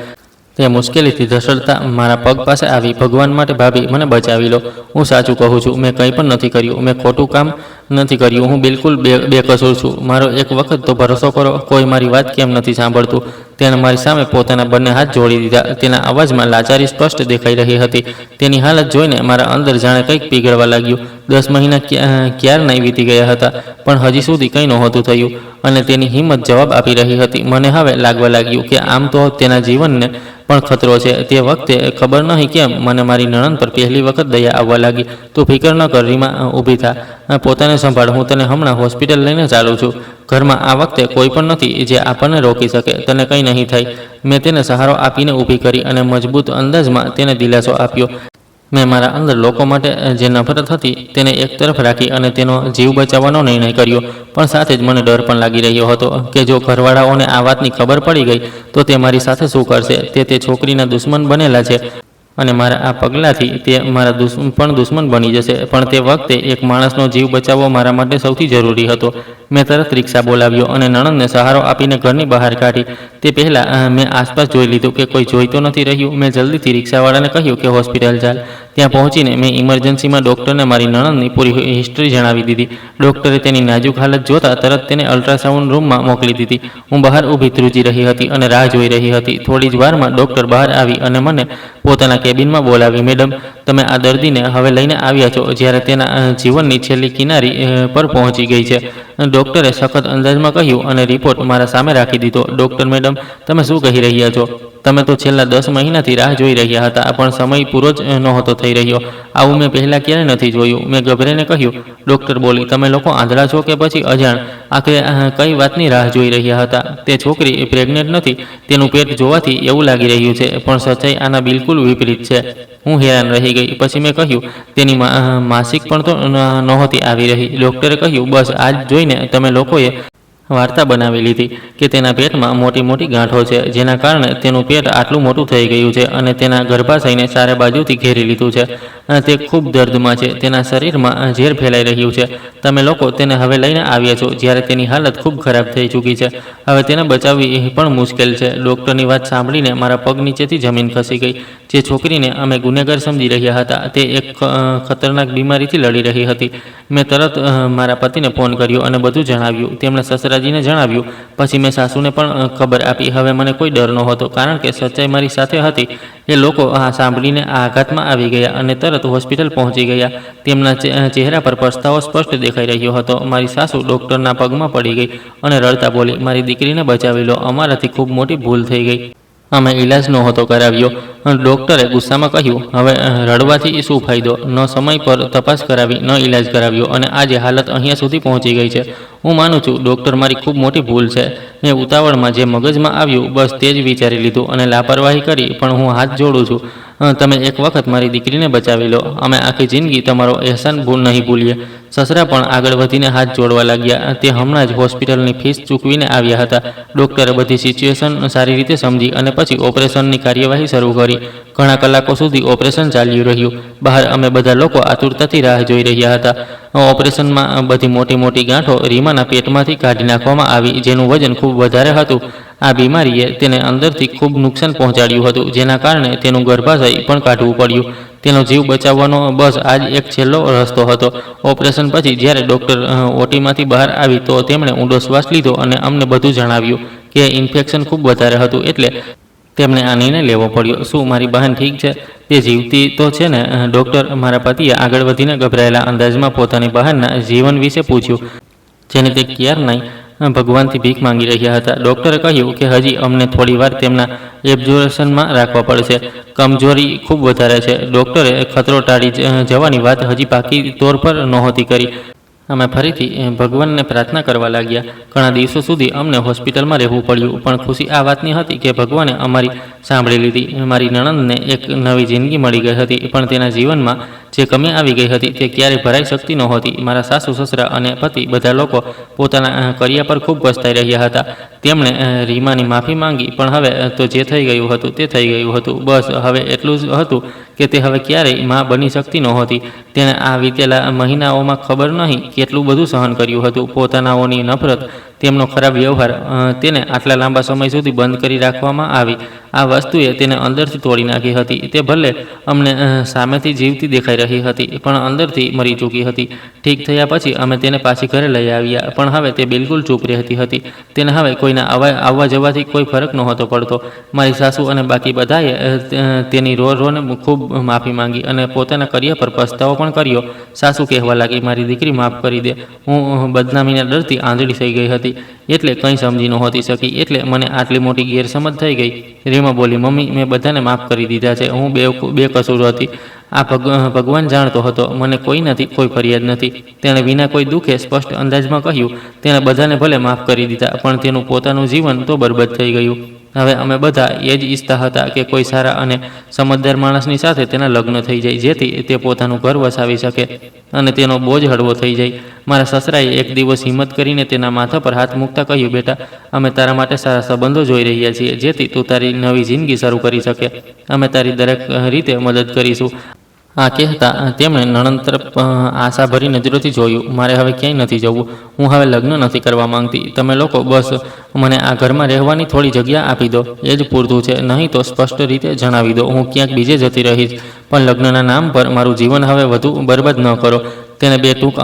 તે મુશ્કેલીથી ધસડતા મારા પગ પાસે આવી. ભગવાન માટે ભાભી, મને બચાવી લો. હું સાચું કહું છું, મેં કંઈ પણ નથી કર્યું. મેં ખોટું કામ નથી કર્યું. હું બિલકુલ બેકસૂર છું. મારો એક વખત તો ભરોસો કરો. કોઈ મારી વાત કેમ નથી સાંભળતું? તેણે મારી સામે પોતાના બંને હાથ જોડી દીધા. તેના અવાજમાં લાચારી સ્પષ્ટ દેખાઈ રહી હતી. તેની હાલત જોઈને મારા અંદર જાણે કંઈક પીગળવા લાગ્યું. 10 મહિના ક્યારના વીતી ગયા હતા, પણ હજી સુધી કંઈ નહોતું થયું અને તેની હિંમત જવાબ આપી રહી હતી. મને હવે લાગવા લાગ્યું કે આમ તો તેના જીવનને પણ ખતરો છે. તે વખતે ખબર નહીં કેમ મને મારી નણંદ પર પહેલી વખત દયા આવવા લાગી. તું ફિકર ન કર રીમા, ઊભી થા, પોતાને સંભાળ. હું તને હમણાં હોસ્પિટલ લઈને ચાલું છું. ઘરમાં આ વખતે કોઈ પણ નથી જે આપણને રોકી શકે. તને કંઈ નહીં થાય. મેં તેને સહારો આપીને ઊભી કરી અને મજબૂત અંદાજમાં તેને દિલાસો આપ્યો. મેં મારા અંદર લોકો માટે જે નફરત હતી તેને એક તરફ રાખી અને તેનો જીવ બચાવવાનો નિર્ણય કર્યો. પણ સાથે જ મને ડર પણ લાગી રહ્યો હતો કે જો ઘરવાળાઓને આ વાતની ખબર પડી ગઈ તો તે મારી સાથે શું કરશે. તે છોકરીના દુશ્મન બનેલા છે અને મારા આ પગલાંથી તે મારા દુશ્મન બની જશે. પણ તે વખતે એક માણસનો જીવ બચાવવો મારા માટે સૌથી જરૂરી હતો. મેં તરત રિક્ષા બોલાવ્યો અને નણંદને સહારો આપીને ઘરની બહાર કાઢી. તે પહેલાં મેં આસપાસ જોઈ લીધું કે કોઈ જોઈ તો નથી રહ્યું. મેં જલ્દીથી રિક્ષાવાળાને કહ્યું કે હોસ્પિટલ ચાલ. ત્યાં પહોંચીને મેં ઇમરજન્સીમાં ડૉક્ટરને મારી નણંદની પૂરી હિસ્ટ્રી જણાવી દીધી. ડૉક્ટરે તેની નાજુક હાલત જોતા તરત તેને અલ્ટ્રાસાઉન્ડ રૂમમાં મોકલી દીધી. હું બહાર ઊભી ધ્રુજી રહી હતી અને રાહ જોઈ રહી હતી. થોડી જ વારમાં ડૉક્ટર બહાર આવી અને મને પોતાના કેબિનમાં બોલાવી. મેડમ, તમે આ દર્દીને હવે લઈને આવ્યા છો જ્યારે તેના જીવનની છેલ્લી કિનારી પર પહોંચી ગઈ છે, ડૉક્ટરે સખત અંદાજમાં કહ્યું અને રિપોર્ટ મારા સામે રાખી દીધો. ડૉક્ટર મેડમ, તમે શું કહી રહ્યા છો? તમે તો છેલ્લા 10 મહિનાથી રાહ જોઈ રહ્યા હતા, પણ સમય પૂરો જ નહોતો થઈ રહ્યો. આવું મેં પહેલાં ક્યારેય નથી જોયું. મેં ગભરાઈને કહ્યું. ડૉક્ટર બોલી, તમે લોકો આંધળા છો કે પછી અજાણ? આખરે કઈ વાતની રાહ જોઈ રહ્યા હતા? તે છોકરી પ્રેગ્નેન્ટ નથી. તેનું પેટ જોવાથી એવું લાગી રહ્યું છે, પણ સચ્ચાઈ આના બિલકુલ વિપરીત છે. હું હેરાન રહી ગઈ. પછી મેં કહ્યું, તેની માસિક પણ તો નહોતી આવી રહી. ડૉક્ટરે કહ્યું, બસ આ જ જોઈને તમે લોકોએ વાર્તા બનાવી લીધી કે તેના પેટમાં મોટી મોટી ગાંઠો છે, જેના કારણે તેનું પેટ આટલું મોટું થઈ ગયું છે અને તેના ગર્ભાશયને ચારે બાજુથી ઘેરી લીધું છે. તે ખૂબ દર્દમાં છે. તેના શરીરમાં ઝેર ફેલાઈ રહ્યું છે. તમે લોકો તેને હવે લઈને આવ્યા છો જ્યારે તેની હાલત ખૂબ ખરાબ થઈ ચૂકી છે. હવે તેને બચાવવી પણ મુશ્કેલ છે. ડૉક્ટરની વાત સાંભળીને મારા પગ નીચેથી જમીન ખસી ગઈ. જે છોકરીને અમે ગુનેગાર સમજી રહ્યા હતા, તે એક ખતરનાક બીમારીથી લડી રહી હતી. મેં તરત મારા પતિને ફોન કર્યો અને બધું જણાવ્યું. તેમણે સસરાજીને જણાવ્યું. પછી મેં સાસુને પણ ખબર આપી. હવે મને કોઈ ડર નહોતો, કારણ કે સચ્ચાઈ મારી સાથે હતી. એ લોકો આ સાંભળીને આ આઘાતમાં આવી ગયા અને તરત હોસ્પિટલ પહોંચી ગયા. તેમના ચહેરા પર પસ્તાવો સ્પષ્ટ દેખાઈ રહ્યો હતો. મારી સાસુ ડૉક્ટરના પગમાં પડી ગઈ અને રડતા બોલી, મારી દીકરીને બચાવી લો, અમારાથી ખૂબ મોટી ભૂલ થઈ ગઈ. અમે ઈલાજ નહોતો કરાવ્યો. ડૉક્ટરે ગુસ્સામાં કહ્યું, હવે રડવાથી શું ફાયદો? ન સમય પર તપાસ કરાવી, ન ઈલાજ કરાવ્યો, અને આજે હાલત અહીંયા સુધી પહોંચી ગઈ છે. હું માનું છું, ડૉક્ટર, મારી ખૂબ મોટી ભૂલ છે. મેં ઉતાવળમાં જે મગજમાં આવ્યું બસ તે જ વિચારી લીધું અને લાપરવાહી કરી. પણ હું હાથ જોડું છું, તમે એક વખત મારી દીકરીને બચાવી લો. અમે આખી જિંદગી તમારો અહેસાન નહીં ભૂલીએ. સસરા પણ આગળ વધીને હાથ જોડવા લાગ્યા. તે હમણાં જ હોસ્પિટલની ફીસ ચૂકવીને આવ્યા હતા. ડૉક્ટરે બધી સિચ્યુએશન સારી રીતે સમજી અને પછી ઓપરેશનની કાર્યવાહી શરૂ કરી. ઘણા કલાકો સુધી ઓપરેશન ચાલ્યું રહ્યું. બહાર અમે બધા લોકો આતુરતાથી રાહ જોઈ રહ્યા હતા. ઓપરેશનમાં બધી મોટી મોટી ગાંઠો રીમાના પેટમાંથી કાઢી નાખવામાં આવી, જેનું વજન ખૂબ વધારે હતું. આ બીમારીએ તેને અંદરથી ખૂબ નુકસાન પહોંચાડ્યું હતું, જેના કારણે તેનું ગર્ભાશય પણ કાઢવું પડ્યું. તેનો જીવ બચાવવાનો બસ આ જ એક છેલ્લો રસ્તો હતો. ઓપરેશન પછી જ્યારે ડૉક્ટર ઓટીમાંથી બહાર આવી તો તેમણે ઊંડો શ્વાસ લીધો અને અમને બધું જણાવ્યું કે ઇન્ફેક્શન ખૂબ વધારે હતું, એટલે તેમને આ નિર્ણય લેવો પડ્યો. શું મારી બહેન ઠીક છે? તે જીવતી તો છે ને? ડૉક્ટર, મારા પતિએ આગળ વધીને ગભરાયેલા અંદાજમાં પોતાની બહેનના જીવન વિશે પૂછ્યું, જેને તે ક્યારનાય ભગવાનથી ભીખ માંગી રહ્યા હતા. ડૉક્ટરે કહ્યું કે હજી અમને થોડી વાર તેમના એબ્ઝોર્પ્શનમાં રાખવા પડશે. કમજોરી ખૂબ વધારે છે. ડૉક્ટરે ખતરો ટાળી જવાની વાત હજી પાકી તોર પર નહોતી કરી. અમે ફરીથી ભગવાનને પ્રાર્થના કરવા લાગ્યા. ઘણા દિવસો સુધી અમને હોસ્પિટલમાં રહેવું પડ્યું, પણ ખુશી આ વાતની હતી કે ભગવાને અમારી સાંભળી લીધી. મારી નણંદને એક નવી જિંદગી મળી ગઈ હતી, પણ તેના જીવનમાં જે કમી આવી ગઈ હતી તે ક્યારેય ભરાઈ શકતી નહોતી. મારા સાસુ સસરા અને પતિ બધા લોકો પોતાના કર્યા પર ખૂબ પસ્તાઈ રહ્યા હતા. તેમણે રીમાની માફી માંગી, પણ હવે તો જે થઈ ગયું હતું તે થઈ ગયું હતું. બસ હવે એટલું જ હતું કે તે હવે ક્યારેય મા બની શકતી નહોતી. તેણે આ વીતેલા મહિનાઓમાં ખબર નહીં કેટલું બધું સહન કર્યું હતું. પોતાનાઓની નફરત, તેમનો ખરાબ વ્યવહાર, તેને આટલા લાંબા સમય સુધી બંધ કરી રાખવામાં આવી. આ વસ્તુએ તેને અંદરથી તોડી નાખી હતી. તે ભલે અમને સામેથી જીવતી દેખાઈ રહી હતી, પણ અંદરથી મરી ચૂકી હતી. ઠીક થયા પછી અમે તેને પાછી ઘરે લઈ આવ્યા, પણ હવે તે બિલકુલ ચૂપ રહેતી હતી. તેને હવે કોઈના આવવા જવાથી કોઈ ફરક નહોતો પડતો. મારી સાસુ અને બાકી બધાએ તેની રોને ખૂબ માફી માંગી અને પોતાના કર્યા પર પસ્તાવો પણ કર્યો. સાસુ કહેવા લાગી, મારી દીકરી માફ કરી દે. હું બદનામીના ડરથી આંધળી થઈ ગઈ હતી, એટલે કંઈ સમજી નહોતી શકી, એટલે મને આટલી મોટી ગેરસમજ થઈ ગઈ. રીમા બોલી, મમ્મી, મેં બધાને માફ કરી દીધા છે. હું બેકસૂર હતી. આ ભગવાન જાણતો હતો. મને કોઈ નથી, કોઈ ફરિયાદ નથી. તેણે વિના કોઈ દુઃખે સ્પષ્ટ અંદાજમાં કહ્યું. તેણે બધાને ભલે માફ કરી દીધા, પણ તેનું પોતાનું જીવન તો બરબાદ થઈ ગયું. હવે અમે બધા એ જ ઈચ્છતા હતા કે કોઈ સારા અને સમજદાર માણસની સાથે તેના લગ્ન થઈ જાય, જેથી તે પોતાનું ઘર વસાવી શકે અને તેનો બોજ હળવો થઈ જાય. મારા સસરાએ એક દિવસ હિંમત કરીને તેના માથા પર હાથ મૂકતા કહ્યું, બેટા, અમે તારા માટે સારા સંબંધો જોઈ રહ્યા છીએ, જેથી તું તારી નવી જિંદગી શરૂ કરી શકે. અમે તારી દરેક રીતે મદદ કરીશું. આ કહેતા તેમણે નણંદ તરફ આશાભરી નજરોથી જોયું. મારે હવે ક્યાંય નથી જવું. હું હવે લગ્ન નથી કરવા માંગતી. તમે લોકો બસ મને આ ઘરમાં રહેવાની થોડી જગ્યા આપી દો, એ જ પૂરતું છે. નહીં તો સ્પષ્ટ રીતે જણાવી દો, હું ક્યાંક બીજે જતી રહીશ, પણ લગ્નના નામ પર મારું જીવન હવે વધુ બરબાદ ન કરો. તેને બે ટૂંક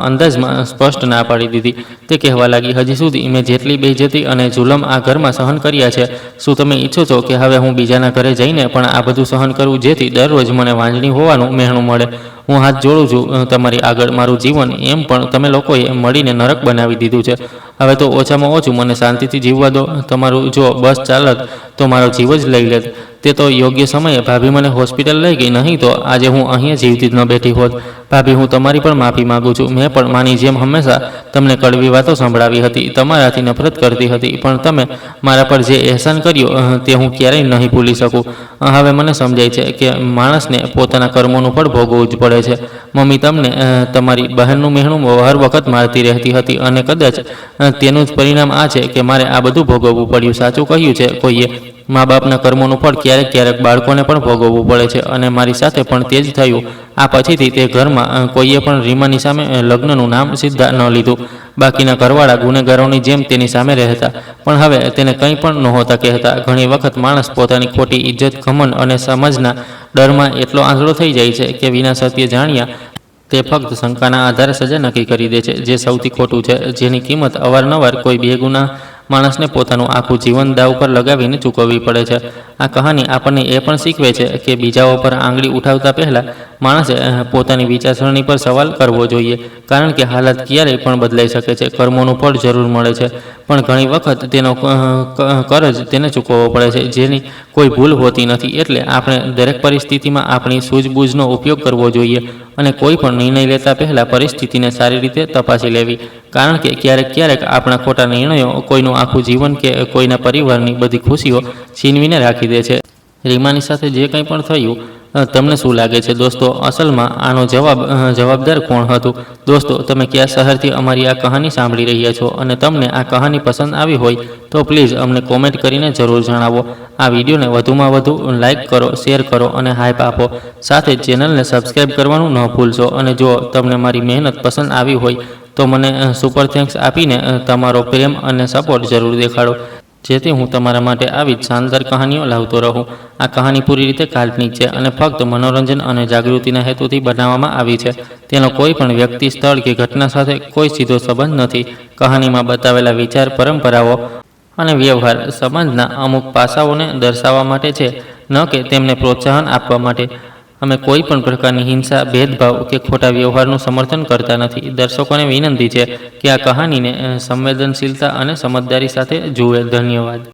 અંદાજમાં સ્પષ્ટ ના પાડી દીધી. તે કહેવા લાગી, હજી સુધી મેં જેટલી બેઇજ્જતી અને જુલમ આ ઘરમાં સહન કર્યા છે, શું તમે ઈચ્છો છો કે હવે હું બીજાના ઘરે જઈને પણ આ બધું સહન કરું, જેથી દરરોજ મને વાંજણી હોવાનું મહેણું મળે? હું હાથ જોડું છું તમારી આગળ. મારું જીવન એમ પણ તમે લોકોએ મળીને નરક બનાવી દીધું છે. હવે તો ઓછામાં ઓછું મને શાંતિથી જીવવા દો. તમારું જો બસ ચાલત તો મારો જીવ જ લઈ લેત. તે તો યોગ્ય સમયે ભાભી મને હોસ્પિટલ લઈ ગઈ, નહીં તો આજે હું અહીંયા જીવતી જ ન બેઠી હોત. ભાભી, હું તમારી પણ માફી માગું છું. મેં પણ માની જેમ હંમેશા તમને કડવી વાતો સંભળાવી હતી, તમારાથી નફરત કરતી હતી, પણ તમે મારા પર જે અહેસાન કર્યો તે હું ક્યારેય નહીં ભૂલી શકું. હવે મને સમજાય છે કે માણસને પોતાના કર્મોનું ફળ ભોગવવું જ પડે છે. મમ્મી તમને તમારી બહેનનું મહેણું હર વખત મારતી રહેતી હતી અને કદાચ તેનું જ પરિણામ આ છે કે મારે આ બધું ભોગવવું પડ્યું. સાચું કહ્યું છે કોઈએ, મા બાપના કર્મોનું ફળ ક્યારેક ક્યારેક બાળકોને પણ ભોગવવું પડે છે, અને મારી સાથે પણ તે જ થયું. આ પછીથી તે ઘરમાં કોઈએ પણ રીમાની સામે લગ્નનું નામ સીધા ન લીધું. બાકીના ઘરવાળા ગુનેગારોની જેમ તેની સામે રહેતા, પણ હવે તેને કંઈ પણ નહોતા કહેતા. ઘણી વખત માણસ પોતાની ખોટી ઇજ્જત, ઘમંડ અને સમજના ડરમાં એટલો આંધળો થઈ જાય છે કે વિના સત્ય જાણ્યા તે ફક્ત શંકાના આધારે સજા નક્કી કરી દે છે, જે સૌથી ખોટું છે, જેની કિંમત અવારનવાર કોઈ બેગુનાહ માણસને પોતાનું આખું જીવન દાવ પર લગાવીને ચૂકવવી પડે છે. આ કહાની આપણને એ પણ શીખવે છે કે બીજાઓ પર આંગળી ઉઠાવતા પહેલાં માણસે પોતાની વિચારસરણી પર સવાલ કરવો જોઈએ, કારણ કે હાલત ક્યારેય પણ બદલાઈ શકે છે. કર્મોનું ફળ જરૂર મળે છે, પણ ઘણી વખત તેનો કરજ તેને ચૂકવવો પડે છે, જેની કોઈ ભૂલ હોતી નથી. એટલે આપણે દરેક પરિસ્થિતિમાં આપણી સૂઝબૂઝનો ઉપયોગ કરવો જોઈએ અને કોઈ પણ નિર્ણય લેતા પહેલાં પરિસ્થિતિને સારી રીતે તપાસી લેવી, કારણ કે ક્યારેક આપણા ખોટા નિર્ણયો કોઈનું આખું જીવન કે કોઈના પરિવારની બધી ખુશીઓ છીનવીને રાખી દે છે. રીમાની સાથે જે કંઈ પણ થયું, તમને શું લાગે છે દોસ્તો, અસલમાં આનો જવાબદાર કોણ હતું? દોસ્તો, તમે કયા શહેરથી અમારી આ કહાની સાંભળી રહ્યા છો અને તમને આ કહાની પસંદ આવી હોય તો પ્લીઝ અમને કોમેન્ટ કરીને જરૂર જણાવો. આ વિડીયોને વધુમાં વધુ લાઇક કરો, શેર કરો અને હાઈપ આપો. સાથે જ ચેનલને સબસ્ક્રાઈબ કરવાનું ન ભૂલશો. અને જો તમને મારી મહેનત પસંદ આવી હોય તો મને સુપર થેન્ક્સ આપીને તમારો પ્રેમ અને સપોર્ટ જરૂર દેખાડો, જેથી હું તમારા માટે આવી જ શાનદાર કહાનીઓ લાવતો રહું. આ કહાની પૂરી રીતે કાલ્પનિક છે અને ફક્ત મનોરંજન અને જાગૃતિના હેતુથી બનાવવામાં આવી છે. તેનો કોઈ પણ વ્યક્તિ, સ્થળ કે ઘટના સાથે કોઈ સીધો સંબંધ નથી. કહાનીમાં બતાવેલા વિચાર, પરંપરાઓ અને વ્યવહાર સમાજના અમુક પાસાઓને દર્શાવવા માટે છે, ન કે તેમને પ્રોત્સાહન આપવા માટે. અમે કોઈ પણ પ્રકારની હિંસા, ભેદભાવ કે ખોટા વ્યવહારનું સમર્થન કરતા નથી. દર્શકોને વિનંતી છે કે આ કહાનીને સંવેદનશીલતા અને સમજદારી સાથે જુએ. ધન્યવાદ.